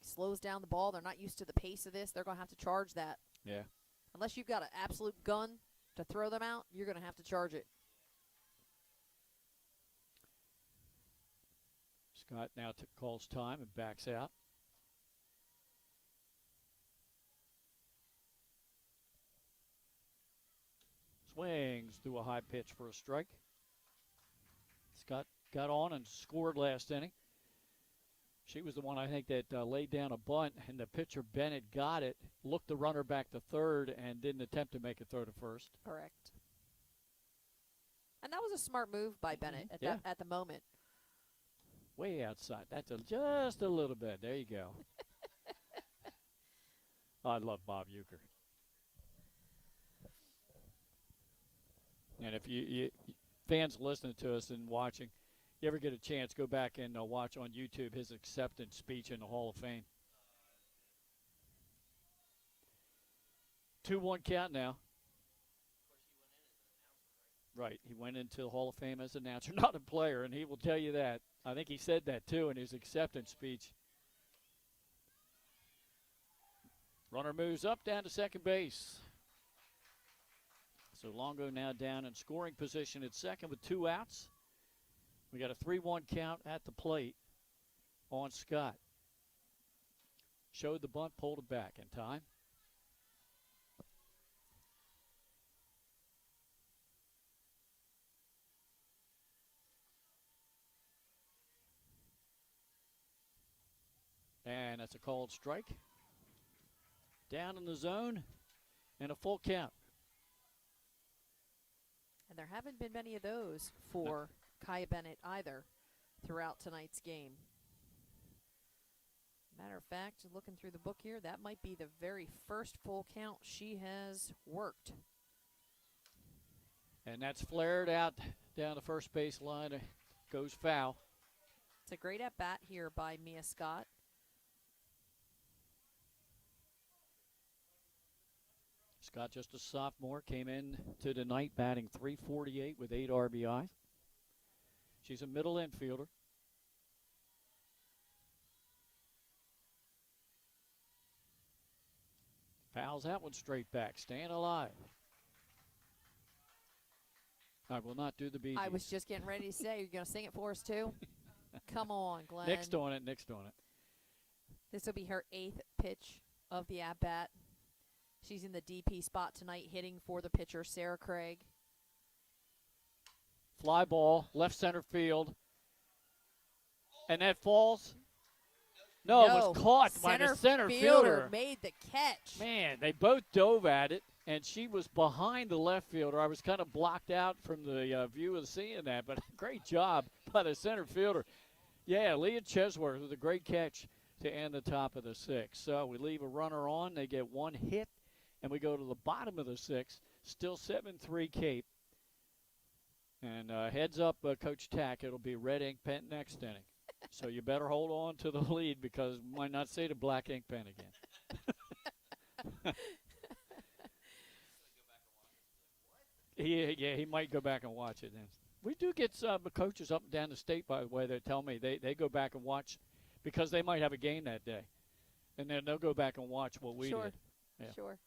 slows down the ball. They're not used to the pace of this. They're going to have to charge that. Yeah. Unless you've got an absolute gun to throw them out, you're going to have to charge it. Scott now calls time and backs out. Swings through a high pitch for a strike. Scott got on and scored last inning. She was the one, I think, that laid down a bunt, and the pitcher, Bennett, got it, looked the runner back to third, and didn't attempt to make a throw to first. Correct. And that was a smart move by Bennett at the moment. Way outside. That's just a little bit. There you go. I love Bob Euchre. And if you fans listening to us and watching, you ever get a chance, go back and watch on YouTube his acceptance speech in the Hall of Fame. 2-1 count now. Right, he went into the Hall of Fame as an announcer, not a player, and he will tell you that. I think he said that, too, in his acceptance speech. Runner moves up down to second base. So Longo now down in scoring position at second with 2 outs. We got a 3-1 count at the plate on Scott. Showed the bunt, pulled it back in time. And that's a called strike. Down in the zone and a full count. And there haven't been many of those for Kaya Bennett either throughout tonight's game. Matter of fact, looking through the book here, that might be the very first full count she has worked. And that's flared out down the first base line. It goes foul. It's a great at-bat here by Mia Scott. Scott, just a sophomore, came in to tonight batting .348 with 8 RBIs. She's a middle infielder. Fouls that one straight back, staying alive. I will not do the Bee Gees. I was just getting ready to say, you're going to sing it for us too? Come on, Glenn. Next on it. This will be her 8th pitch of the at-bat. She's in the DP spot tonight, hitting for the pitcher, Sarah Craig. Fly ball, left center field. And that falls. No, it was caught by the center fielder. Made the catch. Man, they both dove at it, and she was behind the left fielder. I was kind of blocked out from the view of seeing that, but great job by the center fielder. Yeah, Leah Chesworth with a great catch to end the top of the 6th. So we leave a runner on. They get 1 hit, and we go to the bottom of the 6th. Still 7-3 Cape. And heads up, Coach Tack, it'll be red ink pen next inning. So you better hold on to the lead because we might not see the black ink pen again. He might go back and watch it then. We do get some coaches up and down the state, by the way, that tell me they go back and watch because they might have a game that day. And then they'll go back and watch what we did. Yeah. Sure.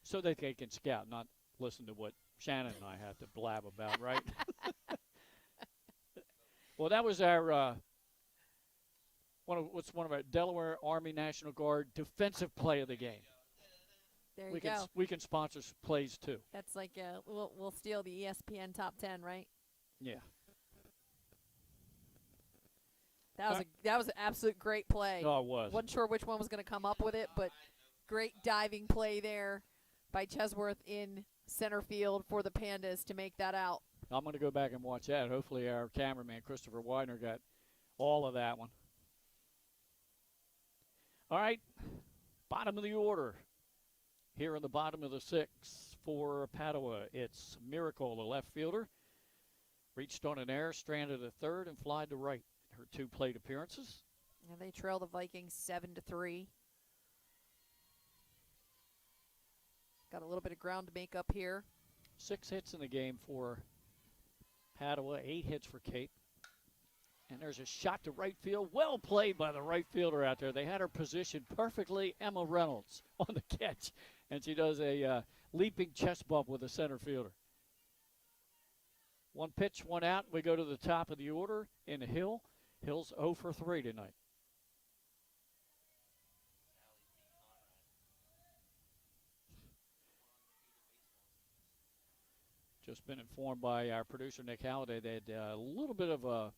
So that they can scout, not listen to what Shannon and I have to blab about, right? Well, that was our one of our Delaware Army National Guard defensive play of the game. There you go. We can sponsor plays too. That's like we'll steal the ESPN top 10, right? Yeah. That was an absolute great play. Oh, it was. Wasn't sure which one was going to come up with it, but great diving play there by Chesworth in center field for the Pandas to make that out. I'm going to go back and watch that. Hopefully our cameraman, Christopher Widener, got all of that one. All right, bottom of the order. Here in the bottom of the 6th for Padua, it's Miracle, the left fielder. Reached on an error, stranded at third, and flied to right. Her 2 plate appearances. And they trail the Vikings 7-3. Got a little bit of ground to make up here. 6 hits in the game for Padua, 8 hits for Cape. And there's a shot to right field. Well played by the right fielder out there. They had her positioned perfectly. Emma Reynolds on the catch. And she does a leaping chest bump with the center fielder. 1 pitch, 1 out. We go to the top of the order in Hill. Hill's 0 for 3 tonight. Just been informed by our producer, Nick Halliday, they had a little bit of a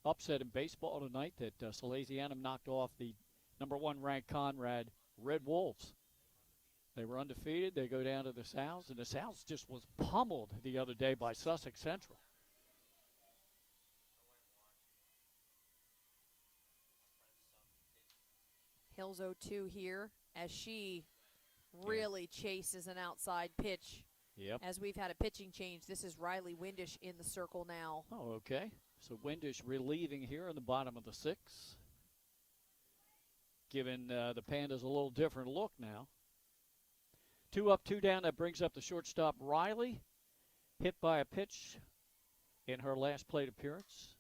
upset in baseball tonight that Salesianum knocked off the #1 ranked Conrad Red Wolves. They were undefeated. They go down to the Sows, and the Sows just was pummeled the other day by Sussex Central. Hill's 0-2 here as she really chases an outside pitch. Yep. As we've had a pitching change, this is Riley Windish in the circle now. Oh, okay. So Windish relieving here in the bottom of the 6th. Giving the Pandas a little different look now. 2 up, 2 down. That brings up the shortstop, Riley. Hit by a pitch in her last plate appearance.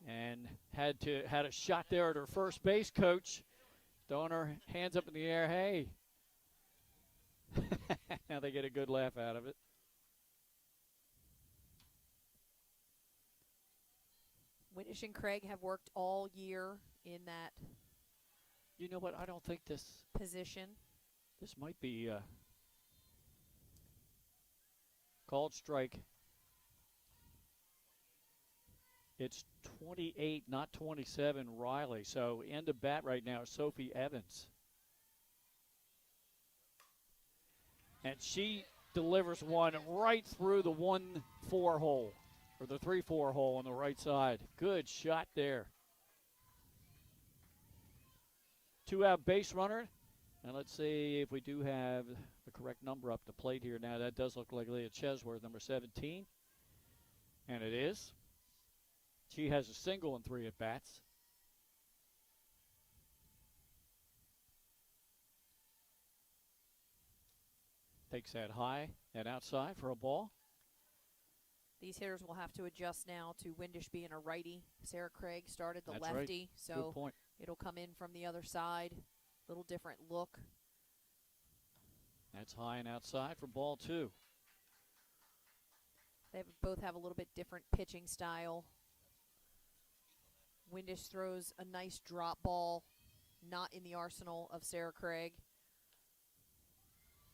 And had a shot there at her first base coach. Throwing her hands up in the air. Hey. Now they get a good laugh out of it. Windish and Craig have worked all year in that You know what? I don't think this position. might be called strike. It's 28, not 27, Riley. So end of bat right now, Sophie Evans. And she delivers one right through the 1-4 hole, or the 3-4 hole on the right side. Good shot there. 2-out base runner. And let's see if we do have the correct number up the plate here. Now that does look like Leah Chesworth, number 17. And it is. She has a single and 3 at-bats. Takes that high and outside for a ball. These hitters will have to adjust now to Windish being a righty. Sarah Craig started the That's lefty, right. so Good point. it'll come in from the other side. Little different look. That's high and outside for ball 2. They both have a little bit different pitching style. Windish throws a nice drop ball, not in the arsenal of Sarah Craig.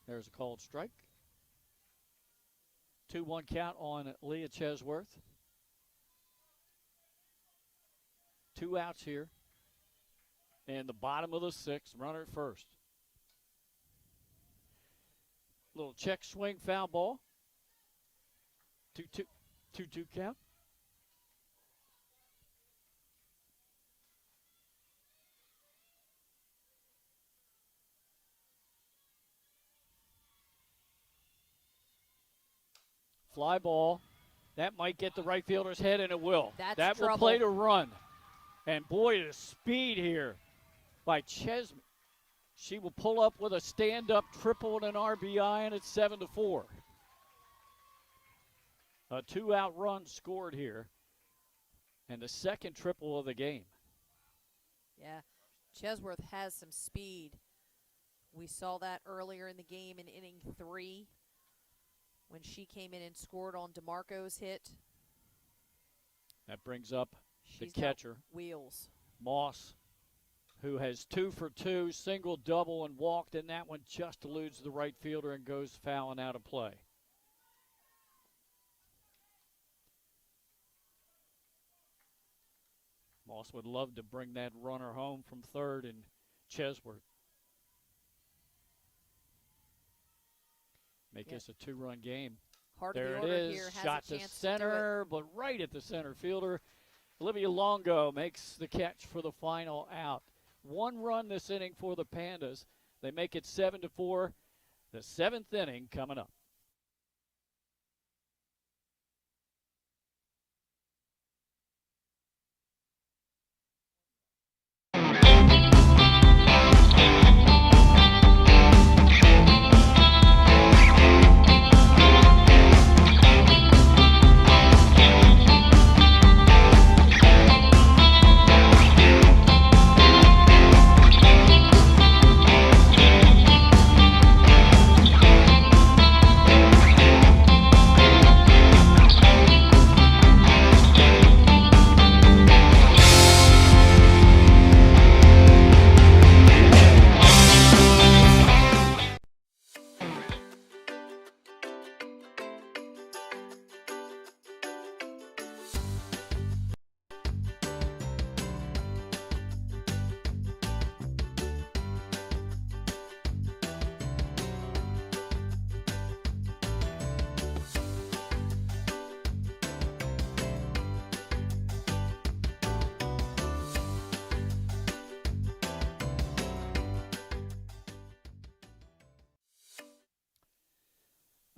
There's a called strike. 2-1 count on Leah Chesworth. 2 outs here. And the bottom of the 6th, runner at first. Little check swing, foul ball. 2-2 count. Fly ball. That might get the right fielder's head, and it will. That's will play to run. And boy, the speed here by Chesney. She will pull up with a stand-up triple and an RBI, and it's 7-4. A 2-out run scored here, and the second triple of the game. Yeah, Chesworth has some speed. We saw that earlier in the game in inning 3 when she came in and scored on DeMarco's hit. That brings up She's the catcher, got wheels. Moss, who has 2 for 2, single, double, and walked, and that one just eludes the right fielder and goes fouling out of play. Moss would love to bring that runner home from third, and Chesworth make this a 2-run game. Heart There of the it order is, here has shot a to chance center, but right at the center fielder. Olivia Longo makes the catch for the final out. 1 run this inning for the Pandas. They make it 7-4. The 7th inning coming up.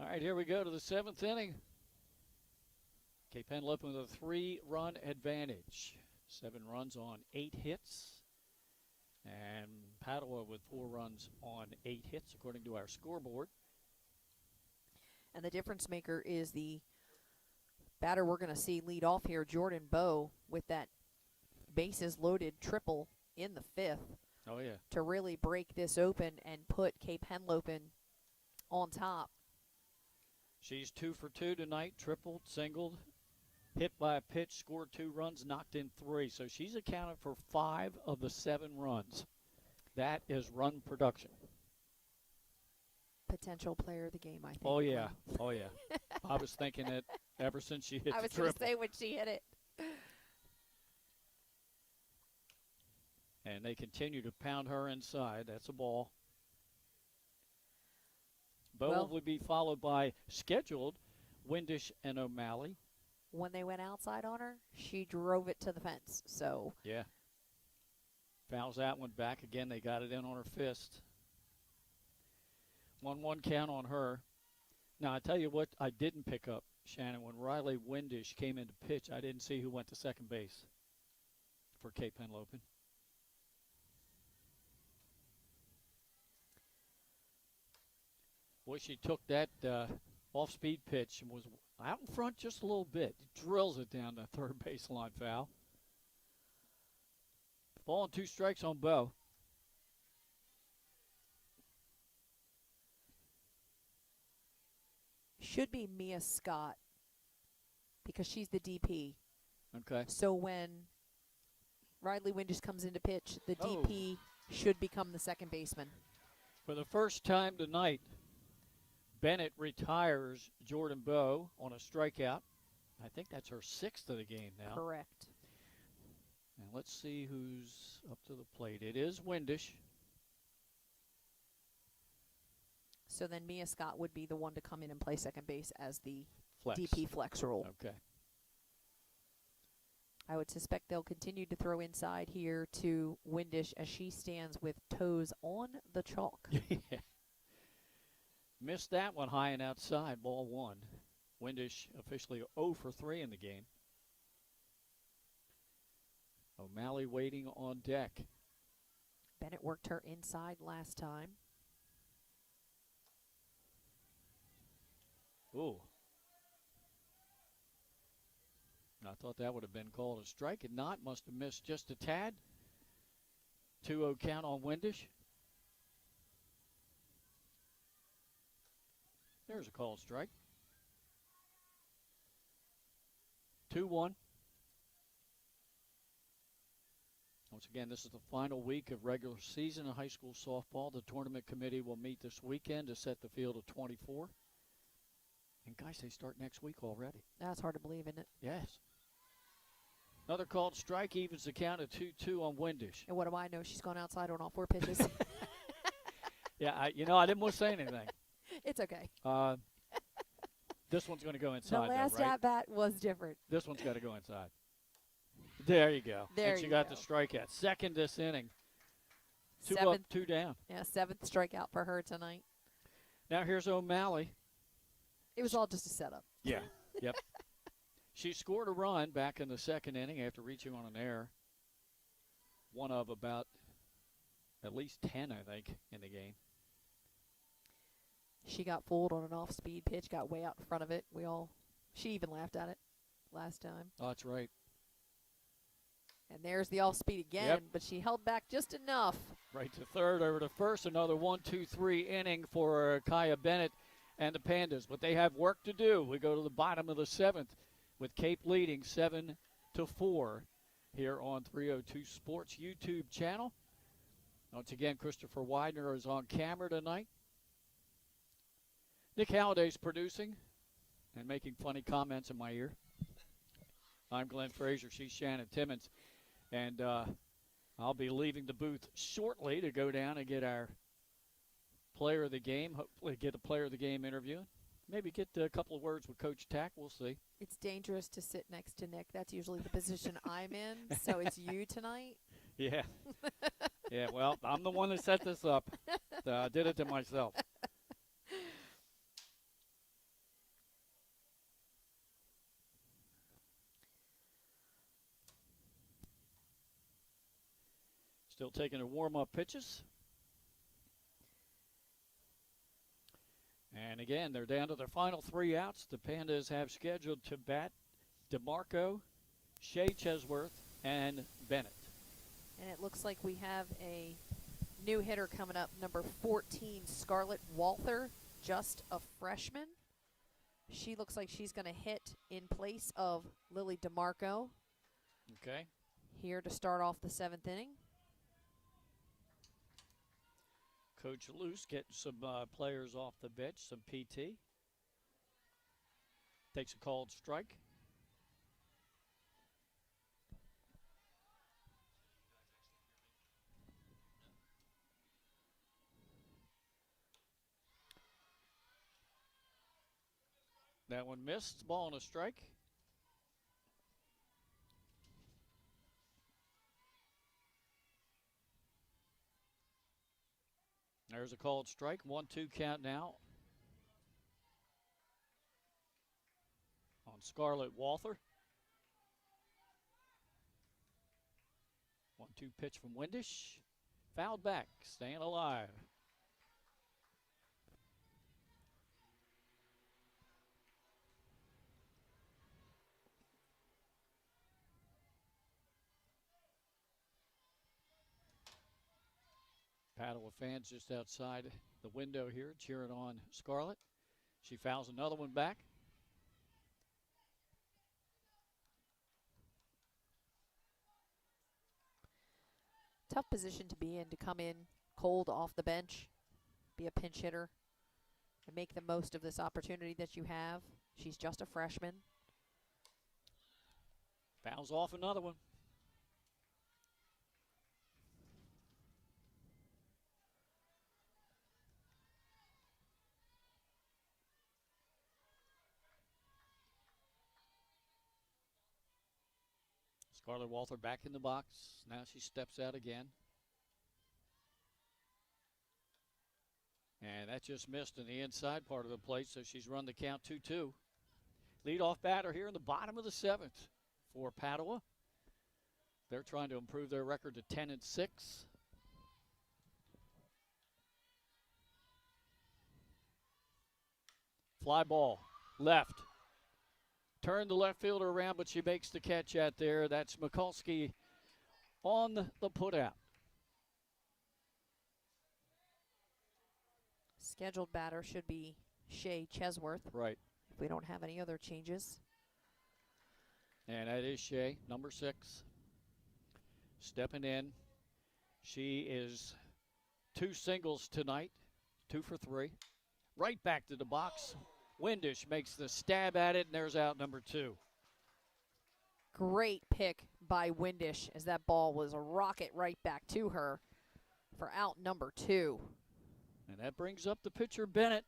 All right, here we go to the 7th inning. Cape Henlopen with a 3-run advantage. 7 runs on 8 hits. And Padua with 4 runs on 8 hits, according to our scoreboard. And the difference maker is the batter we're going to see lead off here, Jordan Bowe, with that bases loaded triple in the 5th. Oh, yeah. To really break this open and put Cape Henlopen on top. She's 2 for 2 tonight, tripled, singled, hit by a pitch, scored 2 runs, knocked in 3. So she's accounted for 5 of the 7 runs. That is run production. Potential player of the game, I think. Oh, yeah. Glenn. Oh, yeah. I was thinking it ever since she hit I the was going to triple. say when she hit it. And they continue to pound her inside. That's a ball. Bow Well- will be followed by scheduled Windish and O'Malley. When they went outside on her, she drove it to the fence. So Yeah. Fouls that one back again. They got it in on her fist. 1-1 count on her. Now, I tell you what I didn't pick up, Shannon. When Riley Windish came into pitch, I didn't see who went to second base for Cape Henlopen. Boy, she took that off-speed pitch and was out in front just a little bit. Drills it down the third baseline foul. Ball and 2 strikes on Bow. should be Mia Scott because she's the DP. Okay. So when Riley Windish comes into pitch, the Oh. DP should become the second baseman. For the first time tonight, Bennett retires Jordan Bowe on a strikeout. I think that's her 6th of the game now. Correct. And let's see who's up to the plate. It is Windish. So then Mia Scott would be the one to come in and play second base as the Flex. DP flex role. Okay. I would suspect they'll continue to throw inside here to Windish as she stands with toes on the chalk. Yeah. Missed that one high and outside, ball 1. Windish officially 0 for 3 in the game. O'Malley waiting on deck. Bennett worked her inside last time. Ooh. I thought that would have been called a strike. It not. Must have missed just a tad. 2-0 count on Windish. There's a called strike. 2-1. Once again, this is the final week of regular season in high school softball. The tournament committee will meet this weekend to set the field of 24. And guys, they start next week already. That's hard to believe, isn't it? Yes. Another called strike evens the count at 2-2 on Windish. And what do I know? She's gone outside on all 4 pitches. Yeah, I didn't want to say anything. It's okay. This one's going to go The inside, last though, right? at-bat was different. This one's got to go inside. There you go. There and she you got go. the strikeout. Second this inning. 2 up, Seventh. 2 down. Yeah, 7th strikeout for her tonight. Now here's O'Malley. It was all just a setup. Yeah. Yep. She scored a run back in the second inning after reaching on an error. One of about at least 10, I think, in the game. She got fooled on an off-speed pitch, got way out in front of it. She even laughed at it last time. Oh, that's right. And there's the off-speed again, Yep. but she held back just enough. Right to third, over to first. Another 1-2-3 inning for Kaya Bennett and the Pandas. But they have work to do. We go to the bottom of the 7th with Cape leading 7-4 here on 302 Sports YouTube channel. Once again, Christopher Widener is on camera tonight. Nick Halliday's producing and making funny comments in my ear. I'm Glenn Frazier. She's Shannon Timmons. And I'll be leaving the booth shortly to go down and get our player of the game, hopefully get a player of the game interview. Maybe get a couple of words with Coach Tack. We'll see. It's dangerous to sit next to Nick. That's usually the position I'm in, so it's you tonight. Yeah. Yeah, well, I'm the one that set this up. I did it to myself. Still taking the warm-up pitches. And again, they're down to their final 3 outs. The Pandas have scheduled to bat DeMarco, Shea Chesworth, and Bennett. And it looks like we have a new hitter coming up, number 14, Scarlett Walther, just a freshman. She looks like she's going to hit in place of Lily DeMarco. Okay. Here to start off the 7th inning. Coach Luce getting some players off the bench, some PT. Takes a called strike. That one missed. Ball and a strike. There's a called strike. 1-2 count now on Scarlett Walther. 1-2 pitch from Windish. Fouled back, staying alive. Padua fans just outside the window here cheering on Scarlett. She fouls another one back. Tough position to be in, to come in cold off the bench, be a pinch hitter, and make the most of this opportunity that you have. She's just a freshman. Fouls off another one. Scarlett Walther back in the box. Now she steps out again. And that just missed in the inside part of the plate, so she's run the count 2-2. Leadoff batter here in the bottom of the 7th for Padua. They're trying to improve their record to 10-6. Fly ball, left. Turn the left fielder around, but she makes the catch out there. That's Mikulski on the putout. Scheduled batter should be Shay Chesworth. Right. If we don't have any other changes. And that is Shay, number 6. Stepping in. She is 2 singles tonight, 2 for 3. Right back to the box. Windish makes the stab at it, and there's out number 2. Great pick by Windish, as that ball was a rocket right back to her for out number 2. And that brings up the pitcher, Bennett.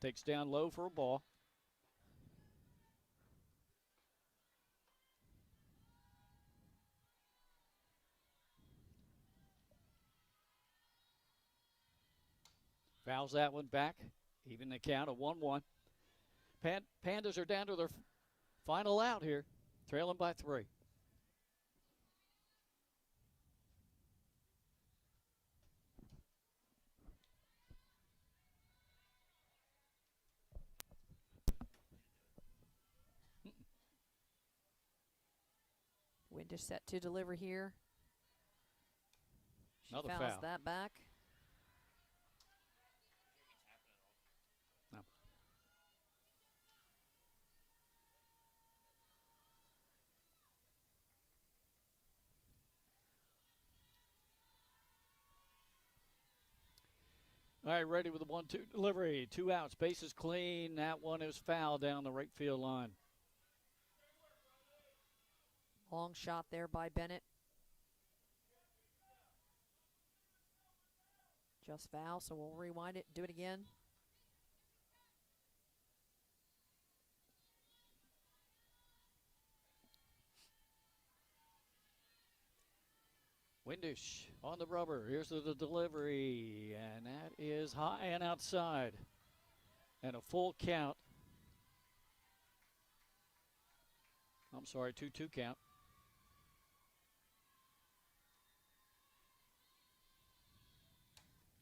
Takes down low for a ball. Fouls that one back. Even the count of 1-1. Pandas are down to their final out here, trailing by 3. Windish set to deliver here. She Another fouls foul. that back. No. All right, ready with the 1-2 delivery. 2 outs, bases clean. That one is foul down the right field line. Long shot there by Bennett. Just foul, so we'll rewind it, do it again. Windish on the rubber. Here's the delivery, and that is high and outside. And a full count. I'm sorry, 2-2 count.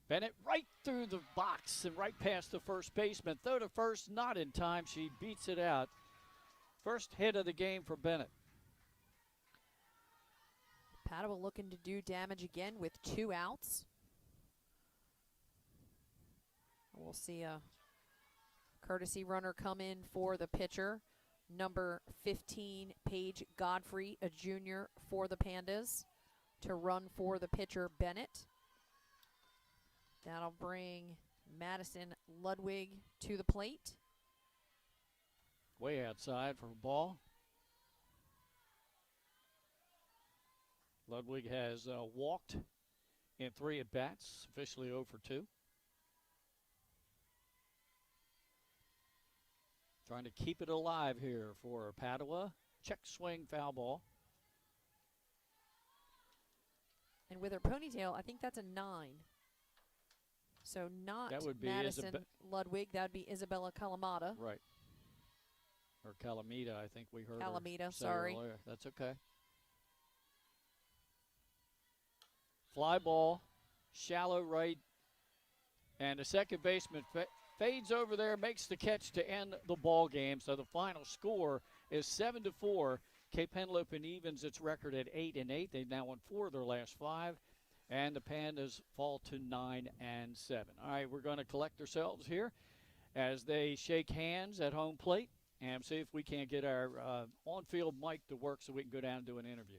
Bennett right through the box and right past the first baseman. Throw to first, not in time. She beats it out. First hit of the game for Bennett. Padua looking to do damage again with 2 outs. We'll see a courtesy runner come in for the pitcher. Number 15, Paige Godfrey, a junior for the Pandas, to run for the pitcher, Bennett. That'll bring Madison Ludwig to the plate. Way outside for a ball. Ludwig has walked in 3 at-bats, officially 0 for 2. Trying to keep it alive here for Padua. Check swing, foul ball. And with her ponytail, I think that's a 9. So not That would be Madison Ludwig. That would be Isabella Calamata. Right. Or Calamita, I think we heard. Calamita, her say sorry. Earlier. That's okay. Fly ball, shallow right, and the second baseman fades over there, makes the catch to end the ball game. So the final score is 7-4. Cape Henlopen evens its record at 8-8. They've now won 4 of their last 5, and the Pandas fall to 9-7. All right, we're going to collect ourselves here as they shake hands at home plate and see if we can't get our on-field mic to work so we can go down and do an interview.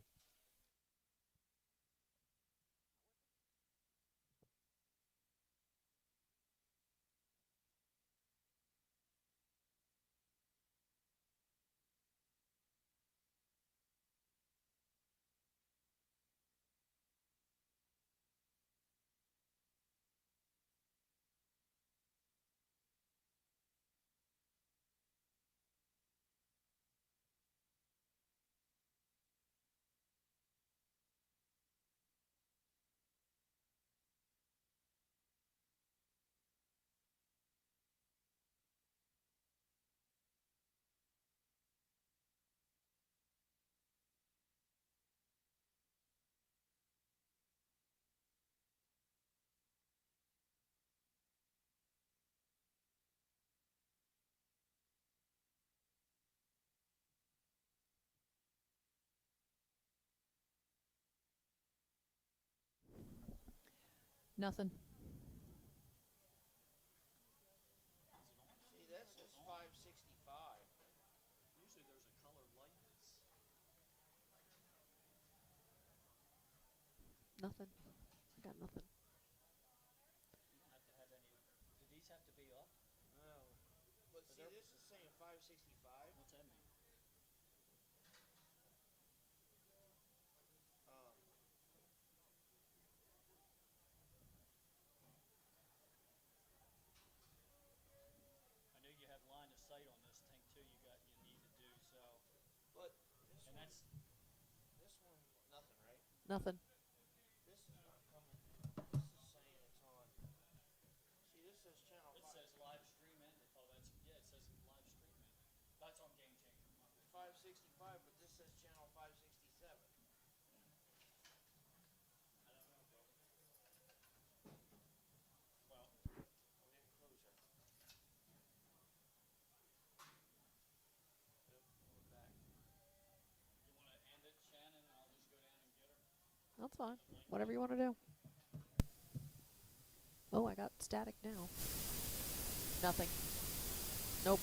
Nothing. See, that says 565. Usually there's a color like this. Nothing. I got nothing. You don't have to have any. Do these have to be up? Oh. But see, this is saying 565. What's that mean? I know you have line of sight on this thing too. You need to do so. But this And one, that's nothing, right? Nothing. This is not coming. This is saying it's on. See, this says channel it 5. says live stream ended. Oh, that's yeah. It says live stream ended. That's on Game Changer. 565, but this says channel 567. I don't know, bro. Well, We didn't close her. we're back. You want to end it, Shannon? And I'll just go down and get her. That's fine. Whatever you want to do. Oh, I got static now. Nothing. Nope.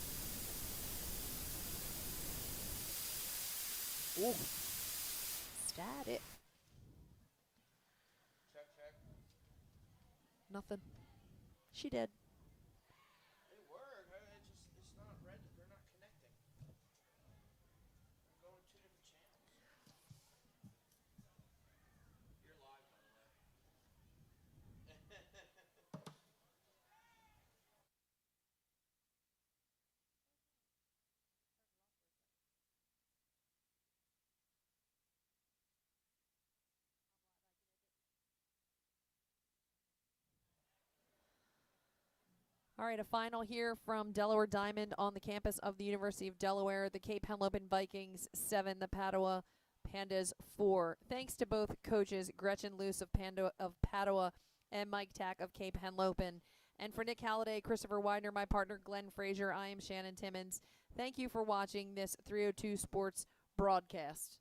Ooh. Static. Check. Nothing. She did. They were. It's not red. They're not connecting. They're going 2 different channels. You're live, by the way. All right, a final here from Delaware Diamond on the campus of the University of Delaware. The Cape Henlopen Vikings 7, the Padua Pandas 4. Thanks to both coaches, Gretchen Luce of Padua and Mike Tack of Cape Henlopen. And for Nick Halliday, Christopher Widener, my partner Glenn Frazier, I am Shannon Timmons. Thank you for watching this 302 Sports broadcast.